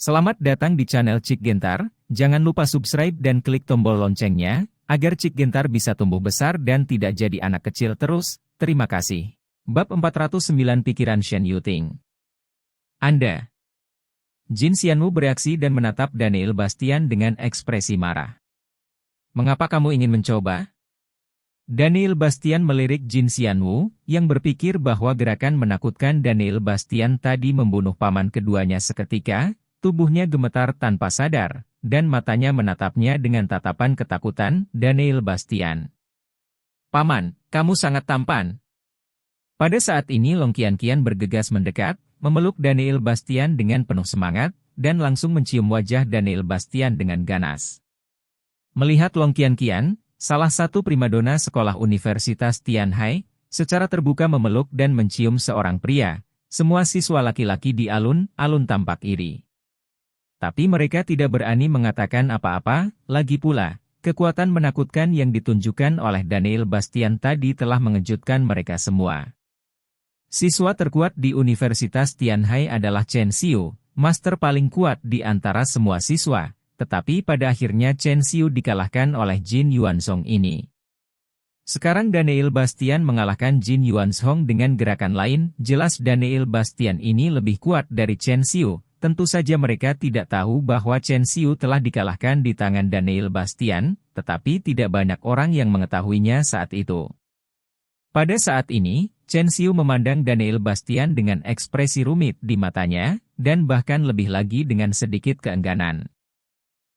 Selamat datang di channel Cik Gentar, jangan lupa subscribe dan klik tombol loncengnya, agar Cik Gentar bisa tumbuh besar dan tidak jadi anak kecil terus, terima kasih. Bab 409 Pikiran Shen Yuting. Anda. Jin Xianwu bereaksi dan menatap Daniel Bastian dengan ekspresi marah. Mengapa kamu ingin mencoba? Daniel Bastian melirik Jin Xianwu, yang berpikir bahwa gerakan menakutkan Daniel Bastian tadi membunuh paman keduanya seketika. Tubuhnya gemetar tanpa sadar, dan matanya menatapnya dengan tatapan ketakutan. Daniel Bastian. Paman, kamu sangat tampan. Pada saat ini Long Qianqian bergegas mendekat, memeluk Daniel Bastian dengan penuh semangat, dan langsung mencium wajah Daniel Bastian dengan ganas. Melihat Long Qianqian, salah satu primadona sekolah Universitas Tianhai, secara terbuka memeluk dan mencium seorang pria, semua siswa laki-laki di alun-alun tampak iri. Tapi mereka tidak berani mengatakan apa-apa, lagi pula, kekuatan menakutkan yang ditunjukkan oleh Daniel Bastian tadi telah mengejutkan mereka semua. Siswa terkuat di Universitas Tianhai adalah Chen Xiu, master paling kuat di antara semua siswa, tetapi pada akhirnya Chen Xiu dikalahkan oleh Jin Yuanzhong ini. Sekarang Daniel Bastian mengalahkan Jin Yuanzhong dengan gerakan lain, jelas Daniel Bastian ini lebih kuat dari Chen Xiu. Tentu saja mereka tidak tahu bahwa Chen Xiu telah dikalahkan di tangan Daniel Bastian, tetapi tidak banyak orang yang mengetahuinya saat itu. Pada saat ini, Chen Xiu memandang Daniel Bastian dengan ekspresi rumit di matanya, dan bahkan lebih lagi dengan sedikit keengganan.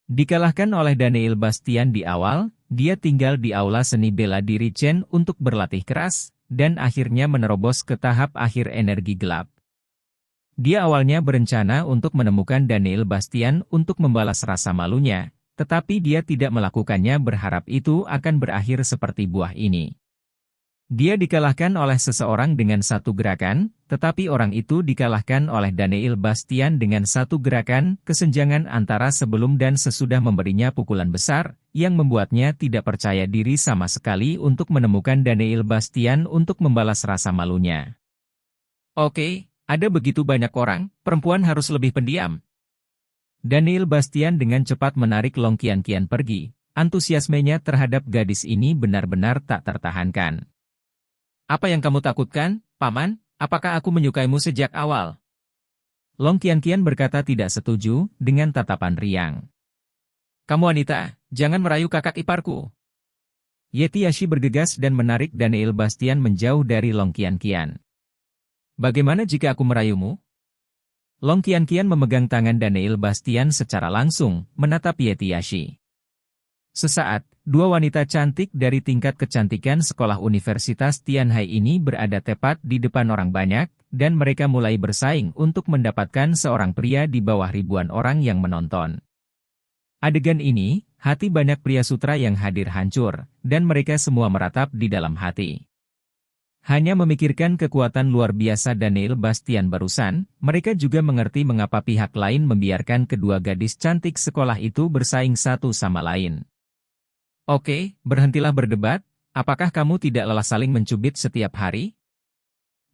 Dikalahkan oleh Daniel Bastian di awal, dia tinggal di aula seni bela diri Chen untuk berlatih keras, dan akhirnya menerobos ke tahap akhir energi gelap. Dia awalnya berencana untuk menemukan Daniel Bastian untuk membalas rasa malunya, tetapi dia tidak melakukannya berharap itu akan berakhir seperti buah ini. Dia dikalahkan oleh seseorang dengan satu gerakan, tetapi orang itu dikalahkan oleh Daniel Bastian dengan satu gerakan, kesenjangan antara sebelum dan sesudah memberinya pukulan besar, yang membuatnya tidak percaya diri sama sekali untuk menemukan Daniel Bastian untuk membalas rasa malunya. Oke. Ada begitu banyak orang, perempuan harus lebih pendiam. Daniel Bastian dengan cepat menarik Long Qianqian pergi, antusiasmenya terhadap gadis ini benar-benar tak tertahankan. Apa yang kamu takutkan, Paman? Apakah aku menyukaimu sejak awal? Long Qianqian berkata tidak setuju, dengan tatapan riang. Kamu wanita, jangan merayu kakak iparku. Yeti Yashi bergegas dan menarik Daniel Bastian menjauh dari Long Qianqian. Bagaimana jika aku merayumu? Long Qianqian memegang tangan Daniel Bastian secara langsung, menatap Yeti Yashi. Sesaat, dua wanita cantik dari tingkat kecantikan sekolah Universitas Tianhai ini berada tepat di depan orang banyak, dan mereka mulai bersaing untuk mendapatkan seorang pria di bawah ribuan orang yang menonton. Adegan ini, hati banyak pria sutra yang hadir hancur, dan mereka semua meratap di dalam hati. Hanya memikirkan kekuatan luar biasa Daniel Bastian barusan, mereka juga mengerti mengapa pihak lain membiarkan kedua gadis cantik sekolah itu bersaing satu sama lain. Oke, berhentilah berdebat, apakah kamu tidak lelah saling mencubit setiap hari?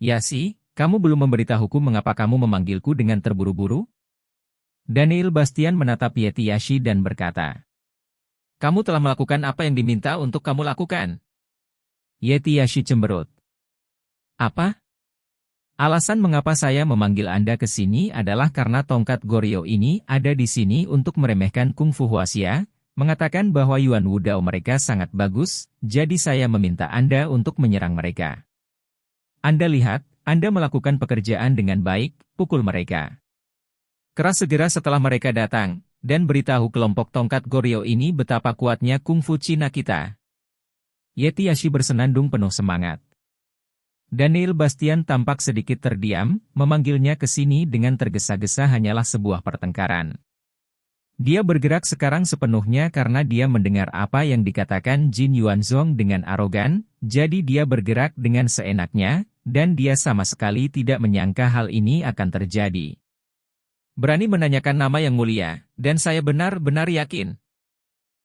Yashi, kamu belum memberitahuku mengapa kamu memanggilku dengan terburu-buru? Daniel Bastian menatap Yeti Yashi dan berkata, kamu telah melakukan apa yang diminta untuk kamu lakukan. Yeti Yashi cemberut. Apa? Alasan mengapa saya memanggil Anda ke sini adalah karena tongkat Goryeo ini ada di sini untuk meremehkan Kung Fu Huaxia, mengatakan bahwa Yuan Wu Dao mereka sangat bagus, jadi saya meminta Anda untuk menyerang mereka. Anda lihat, Anda melakukan pekerjaan dengan baik, pukul mereka. Keras segera setelah mereka datang, dan beritahu kelompok tongkat Goryeo ini betapa kuatnya Kung Fu Cina kita. Yeti Yashi bersenandung penuh semangat. Daniel Bastian tampak sedikit terdiam, memanggilnya ke sini dengan tergesa-gesa hanyalah sebuah pertengkaran. Dia bergerak sekarang sepenuhnya karena dia mendengar apa yang dikatakan Jin Yuanzhong dengan arogan, jadi dia bergerak dengan seenaknya, dan dia sama sekali tidak menyangka hal ini akan terjadi. Berani menanyakan nama yang mulia, dan saya benar-benar yakin.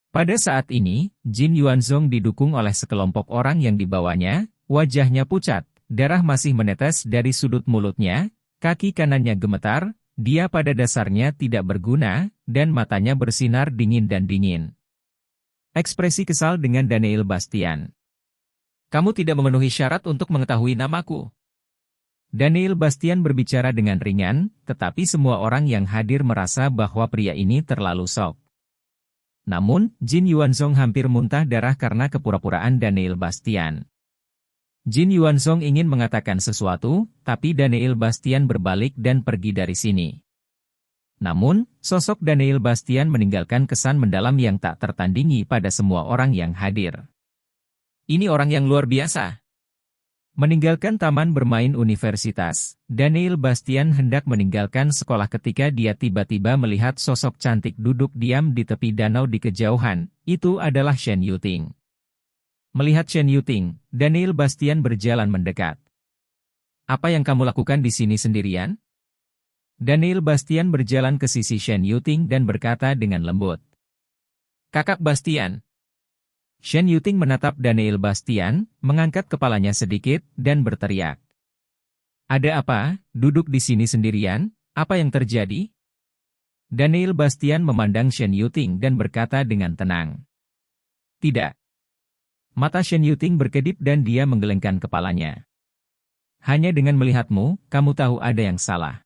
Pada saat ini, Jin Yuanzhong didukung oleh sekelompok orang yang dibawanya, wajahnya pucat. Darah masih menetes dari sudut mulutnya, kaki kanannya gemetar, dia pada dasarnya tidak berguna, dan matanya bersinar dingin dan dingin. Ekspresi kesal dengan Daniel Bastian. Kamu tidak memenuhi syarat untuk mengetahui namaku. Daniel Bastian berbicara dengan ringan, tetapi semua orang yang hadir merasa bahwa pria ini terlalu sok. Namun, Jin Yuanzong hampir muntah darah karena kepura-puraan Daniel Bastian. Jin Yuanzong ingin mengatakan sesuatu, tapi Daniel Bastian berbalik dan pergi dari sini. Namun, sosok Daniel Bastian meninggalkan kesan mendalam yang tak tertandingi pada semua orang yang hadir. Ini orang yang luar biasa. Meninggalkan taman bermain universitas, Daniel Bastian hendak meninggalkan sekolah ketika dia tiba-tiba melihat sosok cantik duduk diam di tepi danau di kejauhan. Itu adalah Shen Yuting. Melihat Shen Yuting, Daniel Bastian berjalan mendekat. Apa yang kamu lakukan di sini sendirian? Daniel Bastian berjalan ke sisi Shen Yuting dan berkata dengan lembut. Kakak Bastian. Shen Yuting menatap Daniel Bastian, mengangkat kepalanya sedikit, dan berteriak. Ada apa, duduk di sini sendirian, apa yang terjadi? Daniel Bastian memandang Shen Yuting dan berkata dengan tenang. Tidak. Mata Shen Yuting berkedip dan dia menggelengkan kepalanya. Hanya dengan melihatmu, kamu tahu ada yang salah.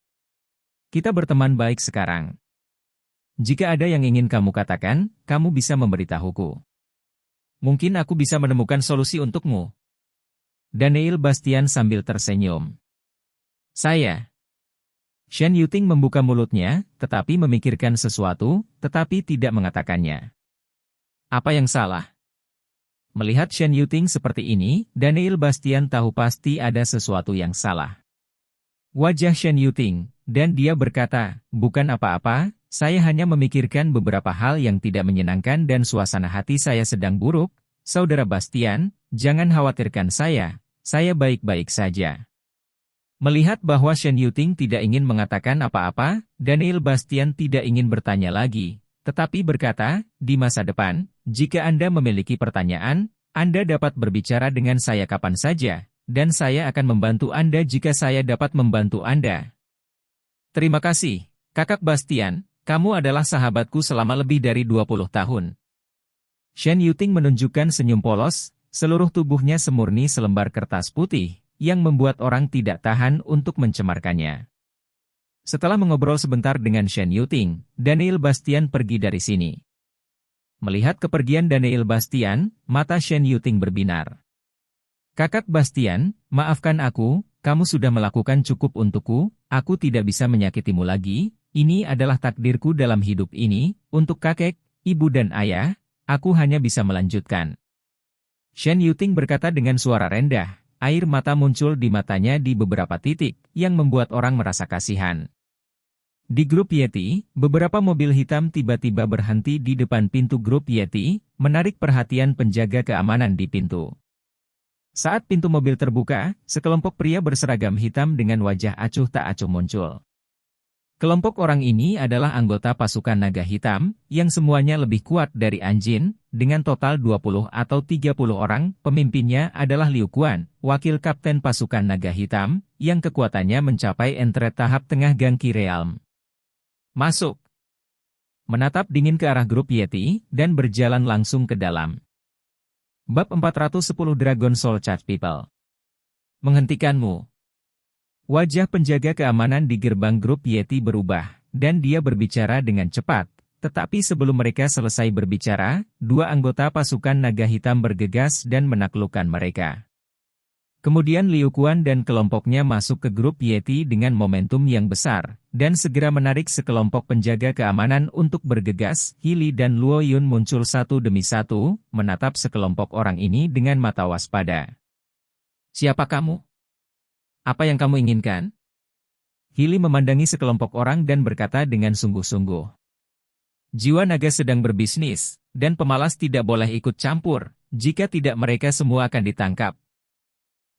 Kita berteman baik sekarang. Jika ada yang ingin kamu katakan, kamu bisa memberitahuku. Mungkin aku bisa menemukan solusi untukmu. Daniel Bastian sambil tersenyum. Saya. Shen Yuting membuka mulutnya, tetapi memikirkan sesuatu, tetapi tidak mengatakannya. Apa yang salah? Melihat Shen Yuting seperti ini, Daniel Bastian tahu pasti ada sesuatu yang salah. Wajah Shen Yuting, dan dia berkata, bukan apa-apa, saya hanya memikirkan beberapa hal yang tidak menyenangkan dan suasana hati saya sedang buruk. Saudara Bastian, jangan khawatirkan saya baik-baik saja. Melihat bahwa Shen Yuting tidak ingin mengatakan apa-apa, Daniel Bastian tidak ingin bertanya lagi, tetapi berkata, di masa depan, jika Anda memiliki pertanyaan, Anda dapat berbicara dengan saya kapan saja, dan saya akan membantu Anda jika saya dapat membantu Anda. Terima kasih, Kakak Bastian, kamu adalah sahabatku selama lebih dari 20 tahun. Shen Yuting menunjukkan senyum polos, seluruh tubuhnya semurni selembar kertas putih, yang membuat orang tidak tahan untuk mencemarkannya. Setelah mengobrol sebentar dengan Shen Yuting, Daniel Bastian pergi dari sini. Melihat kepergian Daniel Bastian, mata Shen Yuting berbinar. Kakak Bastian, maafkan aku, kamu sudah melakukan cukup untukku, aku tidak bisa menyakitimu lagi, ini adalah takdirku dalam hidup ini, untuk kakek, ibu dan ayah, aku hanya bisa melanjutkan. Shen Yuting berkata dengan suara rendah, air mata muncul di matanya di beberapa titik, yang membuat orang merasa kasihan. Di grup Yeti, beberapa mobil hitam tiba-tiba berhenti di depan pintu grup Yeti, menarik perhatian penjaga keamanan di pintu. Saat pintu mobil terbuka, sekelompok pria berseragam hitam dengan wajah acuh tak acuh muncul. Kelompok orang ini adalah anggota pasukan naga hitam, yang semuanya lebih kuat dari Anjin, dengan total 20 atau 30 orang, pemimpinnya adalah Liu Quan, wakil kapten pasukan naga hitam, yang kekuatannya mencapai entret tahap tengah Gangqi Realm. Masuk. Menatap dingin ke arah grup Yeti, dan berjalan langsung ke dalam. Bab 410 Dragon Soul Charge People. Menghentikanmu. Wajah penjaga keamanan di gerbang grup Yeti berubah, dan dia berbicara dengan cepat. Tetapi sebelum mereka selesai berbicara, dua anggota pasukan naga hitam bergegas dan menaklukkan mereka. Kemudian Liu Quan dan kelompoknya masuk ke grup Yeti dengan momentum yang besar, dan segera menarik sekelompok penjaga keamanan untuk bergegas. Hili dan Luo Yun muncul satu demi satu, menatap sekelompok orang ini dengan mata waspada. Siapa kamu? Apa yang kamu inginkan? Hili memandangi sekelompok orang dan berkata dengan sungguh-sungguh. Jiwa naga sedang berbisnis, dan pemalas tidak boleh ikut campur, jika tidak mereka semua akan ditangkap.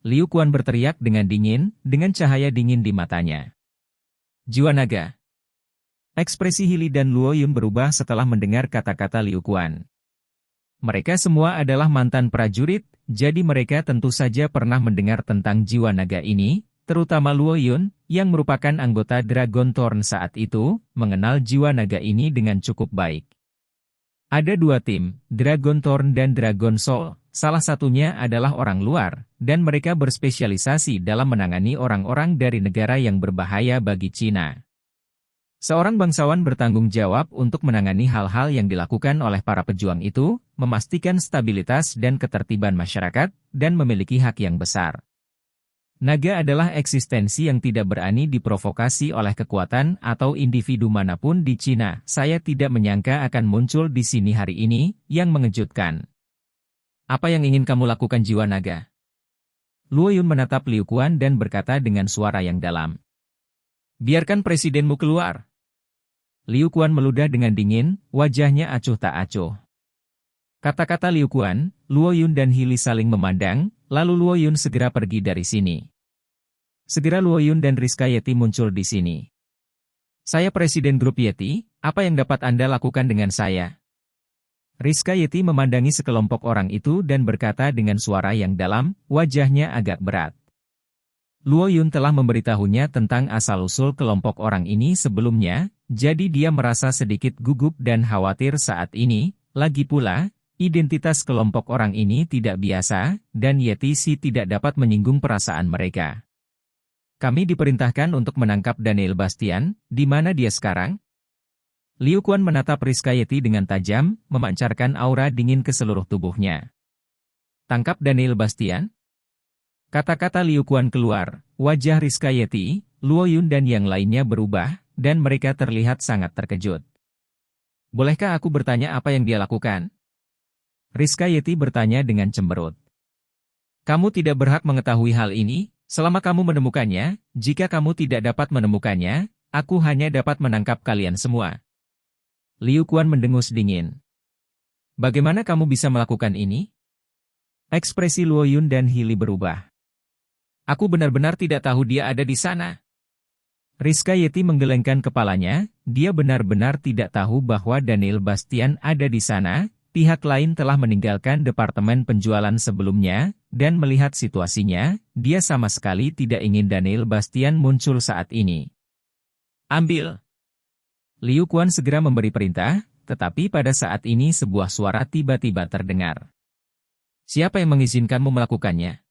Liu Quan berteriak dengan dingin, dengan cahaya dingin di matanya. Jiwa naga. Ekspresi Hili dan Luo Yun berubah setelah mendengar kata-kata Liu Quan. Mereka semua adalah mantan prajurit, jadi mereka tentu saja pernah mendengar tentang jiwa naga ini, terutama Luo Yun, yang merupakan anggota Dragon Thorn saat itu, mengenal jiwa naga ini dengan cukup baik. Ada dua tim, Dragon Thorn dan Dragon Soul. Salah satunya adalah orang luar, dan mereka berspesialisasi dalam menangani orang-orang dari negara yang berbahaya bagi Cina. Seorang bangsawan bertanggung jawab untuk menangani hal-hal yang dilakukan oleh para pejuang itu, memastikan stabilitas dan ketertiban masyarakat, dan memiliki hak yang besar. Naga adalah eksistensi yang tidak berani diprovokasi oleh kekuatan atau individu manapun di Cina. Saya tidak menyangka akan muncul di sini hari ini, yang mengejutkan. Apa yang ingin kamu lakukan jiwa naga? Luo Yun menatap Liu Quan dan berkata dengan suara yang dalam. Biarkan presidenmu keluar. Liu Quan meludah dengan dingin, wajahnya acuh tak acuh. Kata-kata Liu Quan, Luo Yun dan Hili saling memandang, lalu Luo Yun segera pergi dari sini. Segera Luo Yun dan Rizka Yeti muncul di sini. Saya presiden grup Yeti, apa yang dapat Anda lakukan dengan saya? Rizka Yeti memandangi sekelompok orang itu dan berkata dengan suara yang dalam, wajahnya agak berat. Luo Yun telah memberitahunya tentang asal-usul kelompok orang ini sebelumnya, jadi dia merasa sedikit gugup dan khawatir saat ini. Lagi pula, identitas kelompok orang ini tidak biasa, dan Yeti Si tidak dapat menyinggung perasaan mereka. Kami diperintahkan untuk menangkap Daniel Bastian, di mana dia sekarang? Liu Quan menatap Rizka Yeti dengan tajam, memancarkan aura dingin ke seluruh tubuhnya. Tangkap Daniel Bastian? Kata-kata Liu Quan keluar, wajah Rizka Yeti, Luo Yun dan yang lainnya berubah, dan mereka terlihat sangat terkejut. Bolehkah aku bertanya apa yang dia lakukan? Rizka Yeti bertanya dengan cemberut. Kamu tidak berhak mengetahui hal ini, selama kamu menemukannya. Jika kamu tidak dapat menemukannya, aku hanya dapat menangkap kalian semua. Liu Quan mendengus dingin. Bagaimana kamu bisa melakukan ini? Ekspresi Luo Yun dan Hili berubah. Aku benar-benar tidak tahu dia ada di sana. Rizka Yeti menggelengkan kepalanya, dia benar-benar tidak tahu bahwa Daniel Bastian ada di sana. Pihak lain telah meninggalkan departemen penjualan sebelumnya, dan melihat situasinya, dia sama sekali tidak ingin Daniel Bastian muncul saat ini. Ambil! Liu Quan segera memberi perintah, tetapi pada saat ini sebuah suara tiba-tiba terdengar. Siapa yang mengizinkanmu melakukannya?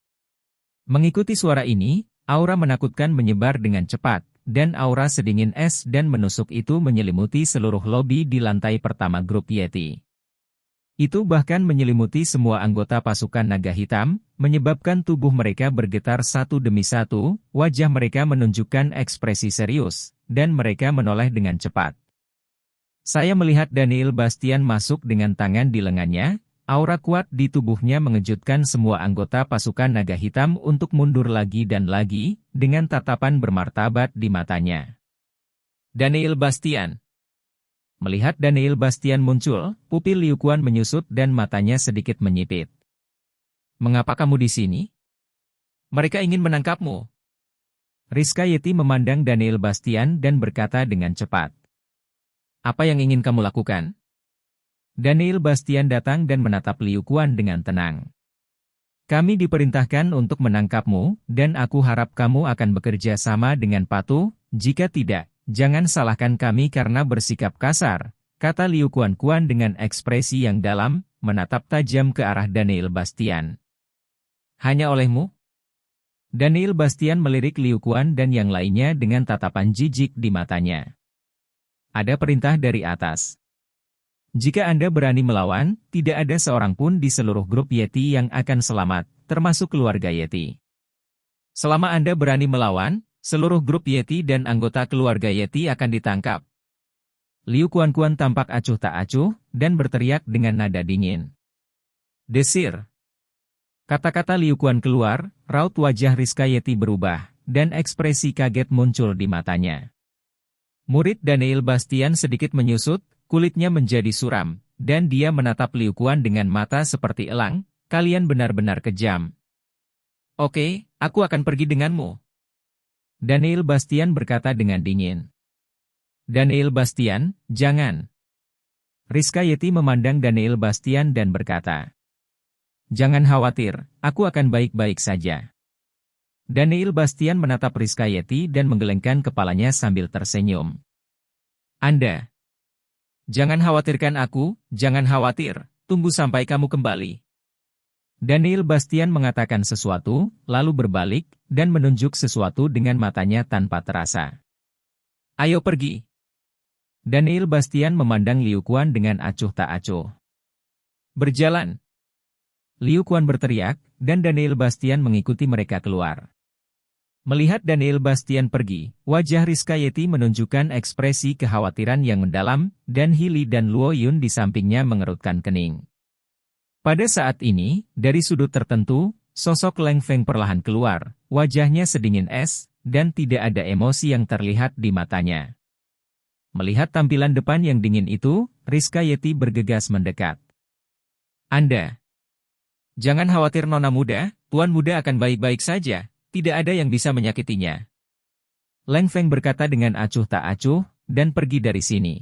Mengikuti suara ini, aura menakutkan menyebar dengan cepat, dan aura sedingin es dan menusuk itu menyelimuti seluruh lobi di lantai pertama grup Yeti. Itu bahkan menyelimuti semua anggota pasukan naga hitam, menyebabkan tubuh mereka bergetar satu demi satu, wajah mereka menunjukkan ekspresi serius, dan mereka menoleh dengan cepat. Saya melihat Daniel Bastian masuk dengan tangan di lengannya, aura kuat di tubuhnya mengejutkan semua anggota pasukan naga hitam untuk mundur lagi dan lagi, dengan tatapan bermartabat di matanya. Daniel Bastian. Melihat Daniel Bastian muncul, pupil Liu Quan menyusut dan matanya sedikit menyipit. Mengapa kamu di sini? Mereka ingin menangkapmu. Rizka Yeti memandang Daniel Bastian dan berkata dengan cepat. Apa yang ingin kamu lakukan? Daniel Bastian datang dan menatap Liu Quan dengan tenang. Kami diperintahkan untuk menangkapmu, dan aku harap kamu akan bekerja sama dengan patuh. Jika tidak, jangan salahkan kami karena bersikap kasar, kata Liu Quan dengan ekspresi yang dalam, menatap tajam ke arah Daniel Bastian. Hanya olehmu? Daniel Bastian melirik Liu Quan dan yang lainnya dengan tatapan jijik di matanya. Ada perintah dari atas. Jika Anda berani melawan, tidak ada seorang pun di seluruh grup Yeti yang akan selamat, termasuk keluarga Yeti. Selama Anda berani melawan, seluruh grup Yeti dan anggota keluarga Yeti akan ditangkap. Liu Quan tampak acuh tak acuh, dan berteriak dengan nada dingin. Desir. Kata-kata Liu Quan keluar, raut wajah Rizka Yeti berubah, dan ekspresi kaget muncul di matanya. Murid Daniel Bastian sedikit menyusut, kulitnya menjadi suram, dan dia menatap Liu Quan dengan mata seperti elang. Kalian benar-benar kejam. Oke, aku akan pergi denganmu. Daniel Bastian berkata dengan dingin. Daniel Bastian, jangan. Rizka Yeti memandang Daniel Bastian dan berkata. Jangan khawatir, aku akan baik-baik saja. Daniel Bastian menatap Rizka Yeti dan menggelengkan kepalanya sambil tersenyum. Anda. Jangan khawatirkan aku, jangan khawatir, tunggu sampai kamu kembali. Daniel Bastian mengatakan sesuatu, lalu berbalik, dan menunjuk sesuatu dengan matanya tanpa terasa. Ayo pergi. Daniel Bastian memandang Liu Quan dengan acuh tak acuh. Berjalan. Liu Quan berteriak, dan Daniel Bastian mengikuti mereka keluar. Melihat Daniel Bastian pergi, wajah Rizka Yeti menunjukkan ekspresi kekhawatiran yang mendalam, dan Hili dan Luo Yun di sampingnya mengerutkan kening. Pada saat ini, dari sudut tertentu, sosok Leng Feng perlahan keluar, wajahnya sedingin es, dan tidak ada emosi yang terlihat di matanya. Melihat tampilan depan yang dingin itu, Rizka Yeti bergegas mendekat. Anda. Jangan khawatir Nona muda, Tuan muda akan baik-baik saja. Tidak ada yang bisa menyakitinya. Leng Feng berkata dengan acuh tak acuh, dan pergi dari sini.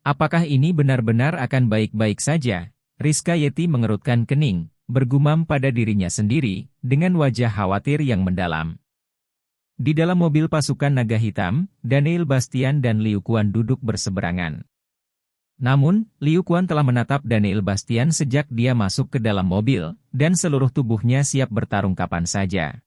Apakah ini benar-benar akan baik-baik saja? Rizka Yeti mengerutkan kening, bergumam pada dirinya sendiri, dengan wajah khawatir yang mendalam. Di dalam mobil pasukan naga hitam, Daniel Bastian dan Liu Quan duduk berseberangan. Namun, Liu Quan telah menatap Daniel Bastian sejak dia masuk ke dalam mobil, dan seluruh tubuhnya siap bertarung kapan saja.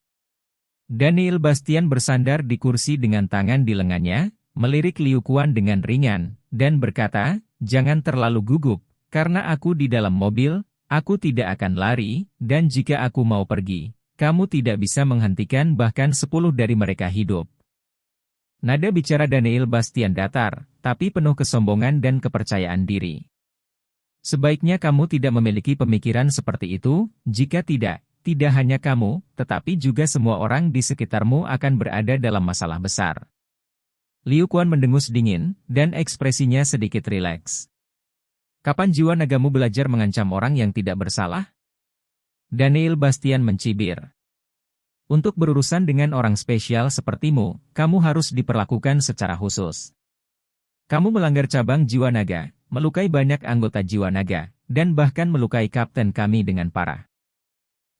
Daniel Bastian bersandar di kursi dengan tangan di lengannya, melirik Liu Quan dengan ringan, dan berkata, jangan terlalu gugup, karena aku di dalam mobil, aku tidak akan lari, dan jika aku mau pergi, kamu tidak bisa menghentikan bahkan 10 dari mereka hidup. Nada bicara Daniel Bastian datar, tapi penuh kesombongan dan kepercayaan diri. Sebaiknya kamu tidak memiliki pemikiran seperti itu, jika tidak hanya kamu, tetapi juga semua orang di sekitarmu akan berada dalam masalah besar. Liu Quan mendengus dingin, dan ekspresinya sedikit rileks. Kapan jiwa nagamu belajar mengancam orang yang tidak bersalah? Daniel Bastian mencibir. Untuk berurusan dengan orang spesial sepertimu, kamu harus diperlakukan secara khusus. Kamu melanggar cabang jiwa naga, melukai banyak anggota jiwa naga, dan bahkan melukai kapten kami dengan parah.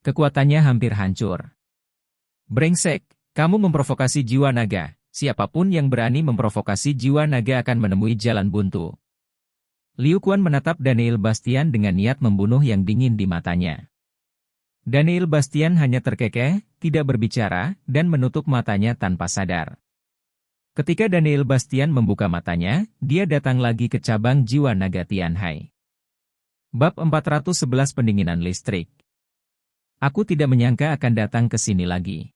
Kekuatannya hampir hancur. Brengsek, kamu memprovokasi jiwa naga. Siapapun yang berani memprovokasi jiwa naga akan menemui jalan buntu. Liu Quan menatap Daniel Bastian dengan niat membunuh yang dingin di matanya. Daniel Bastian hanya terkekeh, tidak berbicara, dan menutup matanya tanpa sadar. Ketika Daniel Bastian membuka matanya, dia datang lagi ke cabang jiwa naga Tianhai. Bab 411 Pendinginan Listrik. Aku tidak menyangka akan datang ke sini lagi.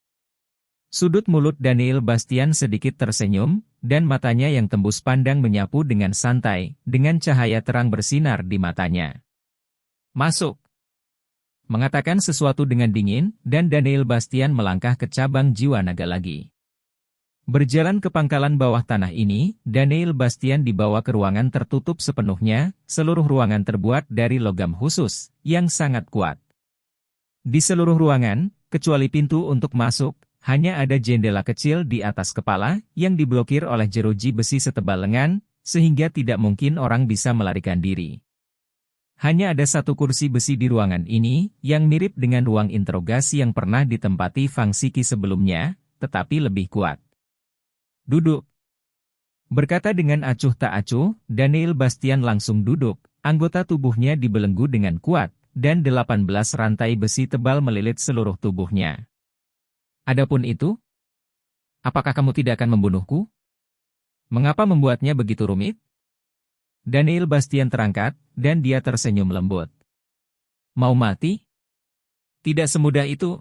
Sudut mulut Daniel Bastian sedikit tersenyum, dan matanya yang tembus pandang menyapu dengan santai, dengan cahaya terang bersinar di matanya. Masuk. Mengatakan sesuatu dengan dingin, dan Daniel Bastian melangkah ke cabang jiwa naga lagi. Berjalan ke pangkalan bawah tanah ini, Daniel Bastian dibawa ke ruangan tertutup sepenuhnya, seluruh ruangan terbuat dari logam khusus, yang sangat kuat. Di seluruh ruangan, kecuali pintu untuk masuk, hanya ada jendela kecil di atas kepala, yang diblokir oleh jeruji besi setebal lengan, sehingga tidak mungkin orang bisa melarikan diri. Hanya ada satu kursi besi di ruangan ini, yang mirip dengan ruang interogasi yang pernah ditempati Fang Siki sebelumnya, tetapi lebih kuat. Duduk. Berkata dengan acuh tak acuh, Daniel Bastian langsung duduk, anggota tubuhnya dibelenggu dengan kuat, dan 18 rantai besi tebal melilit seluruh tubuhnya. Adapun itu, apakah kamu tidak akan membunuhku? Mengapa membuatnya begitu rumit? Daniel Bastian terangkat, dan dia tersenyum lembut. Mau mati? Tidak semudah itu.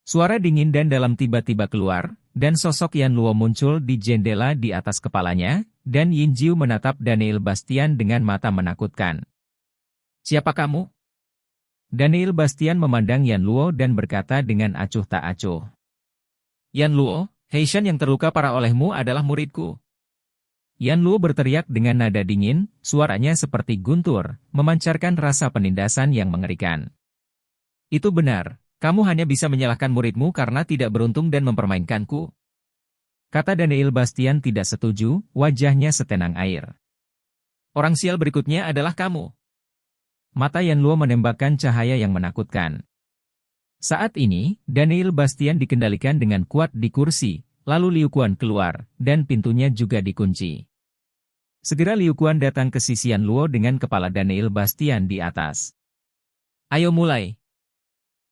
Suara dingin dan dalam tiba-tiba keluar, dan sosok Yan Luo muncul di jendela di atas kepalanya, dan Yin Jiu menatap Daniel Bastian dengan mata menakutkan. Siapa kamu? Daniel Bastian memandang Yan Luo dan berkata dengan acuh tak acuh. Yan Luo, Heishan yang terluka parah olehmu adalah muridku. Yan Luo berteriak dengan nada dingin, suaranya seperti guntur, memancarkan rasa penindasan yang mengerikan. Itu benar, kamu hanya bisa menyalahkan muridmu karena tidak beruntung dan mempermainkanku. Kata Daniel Bastian tidak setuju, wajahnya setenang air. Orang sial berikutnya adalah kamu. Mata Yan Luo menembakkan cahaya yang menakutkan. Saat ini, Daniel Bastian dikendalikan dengan kuat di kursi, lalu Liu Quan keluar, dan pintunya juga dikunci. Segera Liu Quan datang ke sisi Yan Luo dengan kepala Daniel Bastian di atas. Ayo mulai.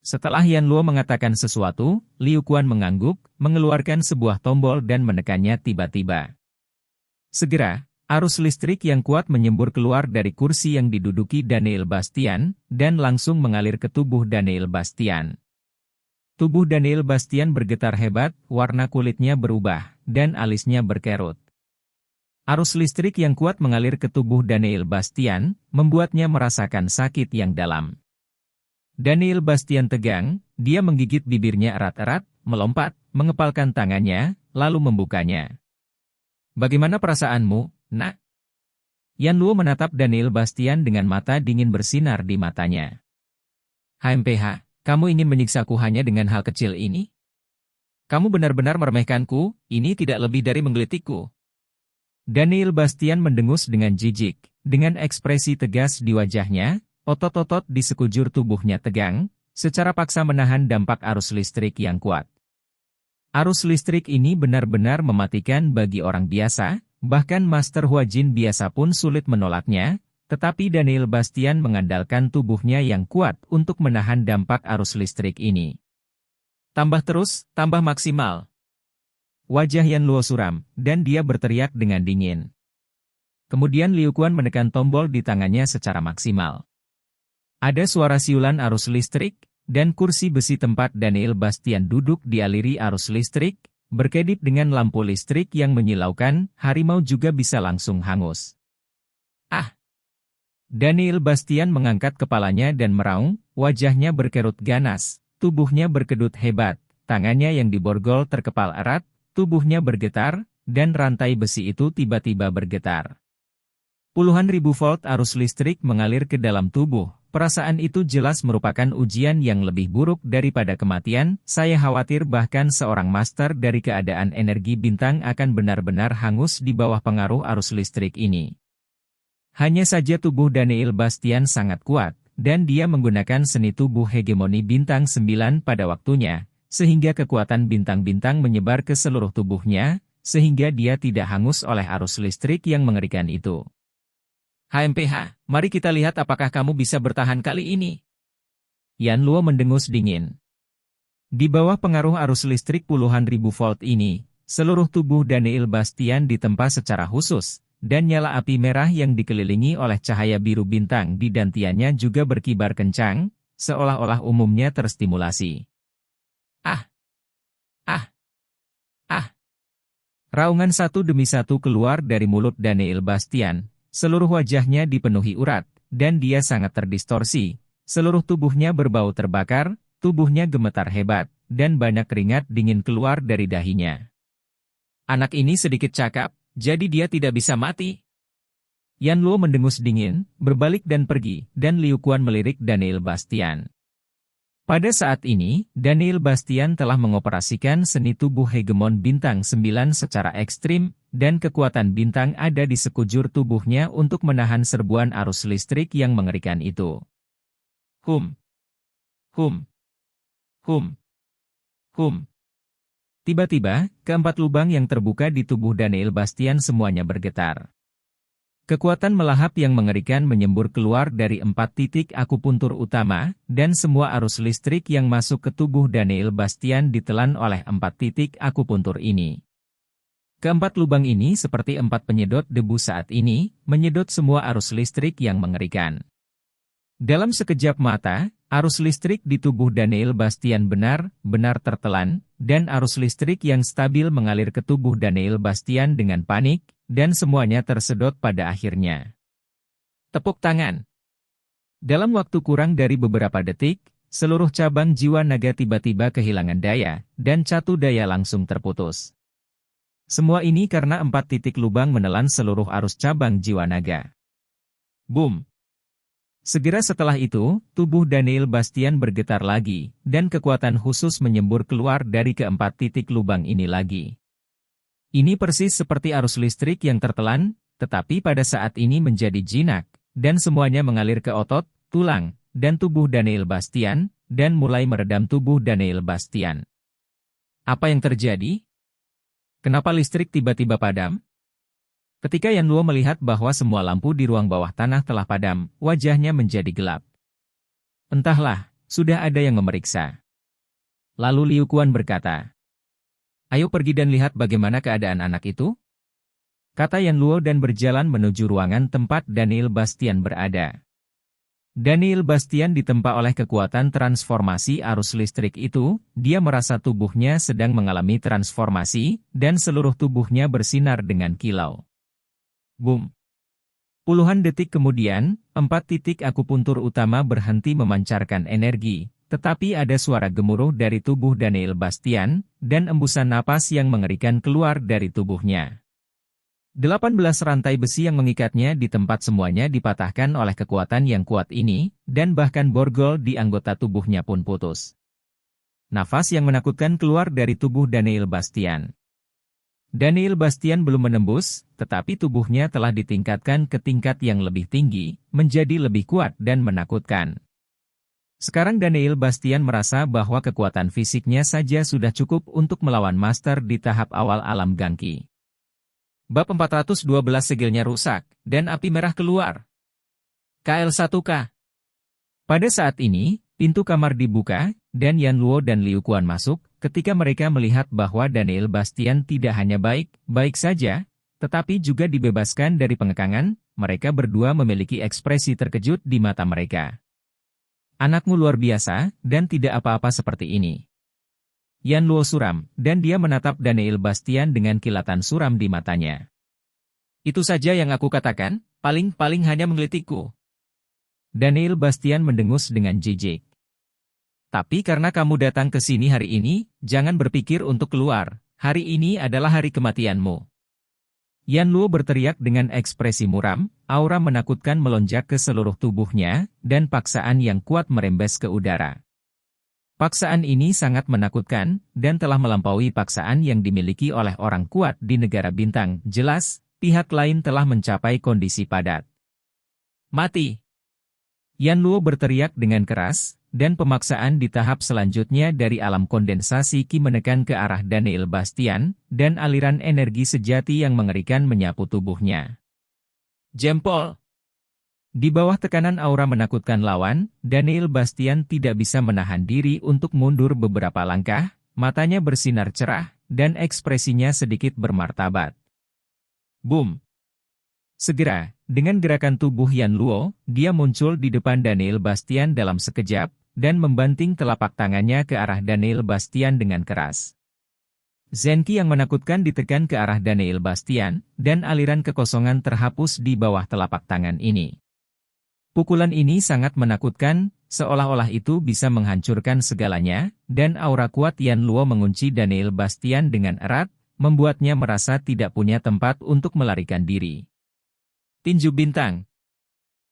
Setelah Yan Luo mengatakan sesuatu, Liu Quan mengangguk, mengeluarkan sebuah tombol dan menekannya tiba-tiba. Segera, arus listrik yang kuat menyembur keluar dari kursi yang diduduki Daniel Bastian, dan langsung mengalir ke tubuh Daniel Bastian. Tubuh Daniel Bastian bergetar hebat, warna kulitnya berubah, dan alisnya berkerut. Arus listrik yang kuat mengalir ke tubuh Daniel Bastian, membuatnya merasakan sakit yang dalam. Daniel Bastian tegang, dia menggigit bibirnya erat-erat, melompat, mengepalkan tangannya, lalu membukanya. Bagaimana perasaanmu, nak? Yan Luo menatap Daniel Bastian dengan mata dingin bersinar di matanya. HMPH, kamu ingin menyiksaku hanya dengan hal kecil ini? Kamu benar-benar meremehkanku, ini tidak lebih dari menggelitikku. Daniel Bastian mendengus dengan jijik, dengan ekspresi tegas di wajahnya, otot-otot di sekujur tubuhnya tegang, secara paksa menahan dampak arus listrik yang kuat. Arus listrik ini benar-benar mematikan bagi orang biasa, bahkan Master Huajin biasa pun sulit menolaknya, tetapi Daniel Bastian mengandalkan tubuhnya yang kuat untuk menahan dampak arus listrik ini. Tambah terus, tambah maksimal. Wajah Yan Luo suram, dan dia berteriak dengan dingin. Kemudian Liu Quan menekan tombol di tangannya secara maksimal. Ada suara siulan arus listrik, dan kursi besi tempat Daniel Bastian duduk dialiri arus listrik, berkedip dengan lampu listrik yang menyilaukan, harimau juga bisa langsung hangus. Ah! Daniel Bastian mengangkat kepalanya dan meraung, wajahnya berkerut ganas, tubuhnya berkedut hebat, tangannya yang diborgol terkepal erat, tubuhnya bergetar, dan rantai besi itu tiba-tiba bergetar. Puluhan ribu volt arus listrik mengalir ke dalam tubuh. Perasaan itu jelas merupakan ujian yang lebih buruk daripada kematian. Saya khawatir bahkan seorang master dari keadaan energi bintang akan benar-benar hangus di bawah pengaruh arus listrik ini. Hanya saja tubuh Daniel Bastian sangat kuat, dan dia menggunakan seni tubuh hegemoni bintang 9 pada waktunya, sehingga kekuatan bintang-bintang menyebar ke seluruh tubuhnya, sehingga dia tidak hangus oleh arus listrik yang mengerikan itu. HMPH, mari kita lihat apakah kamu bisa bertahan kali ini. Yan Luo mendengus dingin. Di bawah pengaruh arus listrik puluhan ribu volt ini, seluruh tubuh Daniel Bastian ditempa secara khusus, dan nyala api merah yang dikelilingi oleh cahaya biru bintang di dantiannya juga berkibar kencang, seolah-olah umumnya terstimulasi. Ah! Ah! Ah! Raungan satu demi satu keluar dari mulut Daniel Bastian. Seluruh wajahnya dipenuhi urat, dan dia sangat terdistorsi. Seluruh tubuhnya berbau terbakar, tubuhnya gemetar hebat, dan banyak keringat dingin keluar dari dahinya. Anak ini sedikit cakap, jadi dia tidak bisa mati. Yan Luo mendengus dingin, berbalik dan pergi, dan Liu Quan melirik Daniel Bastian. Pada saat ini, Daniel Bastian telah mengoperasikan seni tubuh hegemon bintang 9 secara ekstrim, dan kekuatan bintang ada di sekujur tubuhnya untuk menahan serbuan arus listrik yang mengerikan itu. Hum. Hum. Hum. Hum. Tiba-tiba, keempat lubang yang terbuka di tubuh Daniel Bastian semuanya bergetar. Kekuatan melahap yang mengerikan menyembur keluar dari 4 titik akupuntur utama, dan semua arus listrik yang masuk ke tubuh Daniel Bastian ditelan oleh 4 titik akupuntur ini. Keempat lubang ini seperti 4 penyedot debu saat ini, menyedot semua arus listrik yang mengerikan. Dalam sekejap mata, arus listrik di tubuh Daniel Bastian benar-benar tertelan, dan arus listrik yang stabil mengalir ke tubuh Daniel Bastian dengan panik, dan semuanya tersedot pada akhirnya. Tepuk tangan. Dalam waktu kurang dari beberapa detik, seluruh cabang jiwa naga tiba-tiba kehilangan daya, dan catu daya langsung terputus. Semua ini karena 4 titik lubang menelan seluruh arus cabang jiwa naga. Boom! Segera setelah itu, tubuh Daniel Bastian bergetar lagi, dan kekuatan khusus menyembur keluar dari keempat titik lubang ini lagi. Ini persis seperti arus listrik yang tertelan, tetapi pada saat ini menjadi jinak, dan semuanya mengalir ke otot, tulang, dan tubuh Daniel Bastian, dan mulai meredam tubuh Daniel Bastian. Apa yang terjadi? Kenapa listrik tiba-tiba padam? Ketika Yan Luo melihat bahwa semua lampu di ruang bawah tanah telah padam, wajahnya menjadi gelap. Entahlah, sudah ada yang memeriksa. Lalu Liu Quan berkata, "Ayo pergi dan lihat bagaimana keadaan anak itu," kata Yan Luo dan berjalan menuju ruangan tempat Daniel Bastian berada. Daniel Bastian ditempa oleh kekuatan transformasi arus listrik itu, dia merasa tubuhnya sedang mengalami transformasi, dan seluruh tubuhnya bersinar dengan kilau. Boom! Puluhan detik kemudian, 4 titik akupuntur utama berhenti memancarkan energi, tetapi ada suara gemuruh dari tubuh Daniel Bastian, dan embusan napas yang mengerikan keluar dari tubuhnya. 18 rantai besi yang mengikatnya di tempat semuanya dipatahkan oleh kekuatan yang kuat ini, dan bahkan borgol di anggota tubuhnya pun putus. Nafas yang menakutkan keluar dari tubuh Daniel Bastian. Daniel Bastian belum menembus, tetapi tubuhnya telah ditingkatkan ke tingkat yang lebih tinggi, menjadi lebih kuat dan menakutkan. Sekarang Daniel Bastian merasa bahwa kekuatan fisiknya saja sudah cukup untuk melawan Master di tahap awal alam Gangki. Bab 412 segilnya rusak, dan api merah keluar. KL1K. Pada saat ini, pintu kamar dibuka, dan Yan Luo dan Liu Quan masuk, ketika mereka melihat bahwa Daniel Bastian tidak hanya baik-baik saja, tetapi juga dibebaskan dari pengekangan, mereka berdua memiliki ekspresi terkejut di mata mereka. "Anakmu luar biasa, dan tidak apa-apa seperti ini." Yan Luo suram, dan dia menatap Daniel Bastian dengan kilatan suram di matanya. "Itu saja yang aku katakan, paling-paling hanya mengelitikku." Daniel Bastian mendengus dengan jijik. "Tapi karena kamu datang ke sini hari ini, jangan berpikir untuk keluar, hari ini adalah hari kematianmu." Yan Luo berteriak dengan ekspresi muram, aura menakutkan melonjak ke seluruh tubuhnya, dan paksaan yang kuat merembes ke udara. Paksaan ini sangat menakutkan, dan telah melampaui paksaan yang dimiliki oleh orang kuat di negara bintang. Jelas, pihak lain telah mencapai kondisi padat. "Mati!" Yan Luo berteriak dengan keras, dan pemaksaan di tahap selanjutnya dari alam kondensasi Qi menekan ke arah Daniel Bastian, dan aliran energi sejati yang mengerikan menyapu tubuhnya. Jempol! Di bawah tekanan aura menakutkan lawan, Daniel Bastian tidak bisa menahan diri untuk mundur beberapa langkah, matanya bersinar cerah, dan ekspresinya sedikit bermartabat. Boom! Segera, dengan gerakan tubuh Yan Luo, dia muncul di depan Daniel Bastian dalam sekejap, dan membanting telapak tangannya ke arah Daniel Bastian dengan keras. Zenki yang menakutkan ditekan ke arah Daniel Bastian, dan aliran kekosongan terhapus di bawah telapak tangan ini. Pukulan ini sangat menakutkan, seolah-olah itu bisa menghancurkan segalanya, dan aura kuat Yan Luo mengunci Daniel Bastian dengan erat, membuatnya merasa tidak punya tempat untuk melarikan diri. Tinju bintang.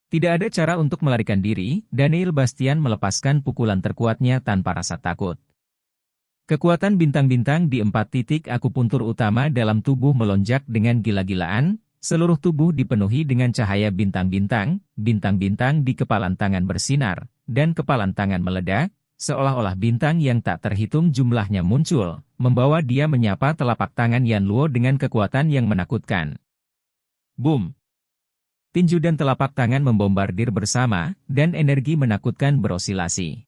Tidak ada cara untuk melarikan diri, Daniel Bastian melepaskan pukulan terkuatnya tanpa rasa takut. Kekuatan bintang-bintang di 4 titik akupuntur utama dalam tubuh melonjak dengan gila-gilaan. Seluruh tubuh dipenuhi dengan cahaya bintang-bintang, bintang-bintang di kepalan tangan bersinar, dan kepalan tangan meledak, seolah-olah bintang yang tak terhitung jumlahnya muncul, membawa dia menyapa telapak tangan Yan Luo dengan kekuatan yang menakutkan. Boom! Tinju dan telapak tangan membombardir bersama, dan energi menakutkan berosilasi.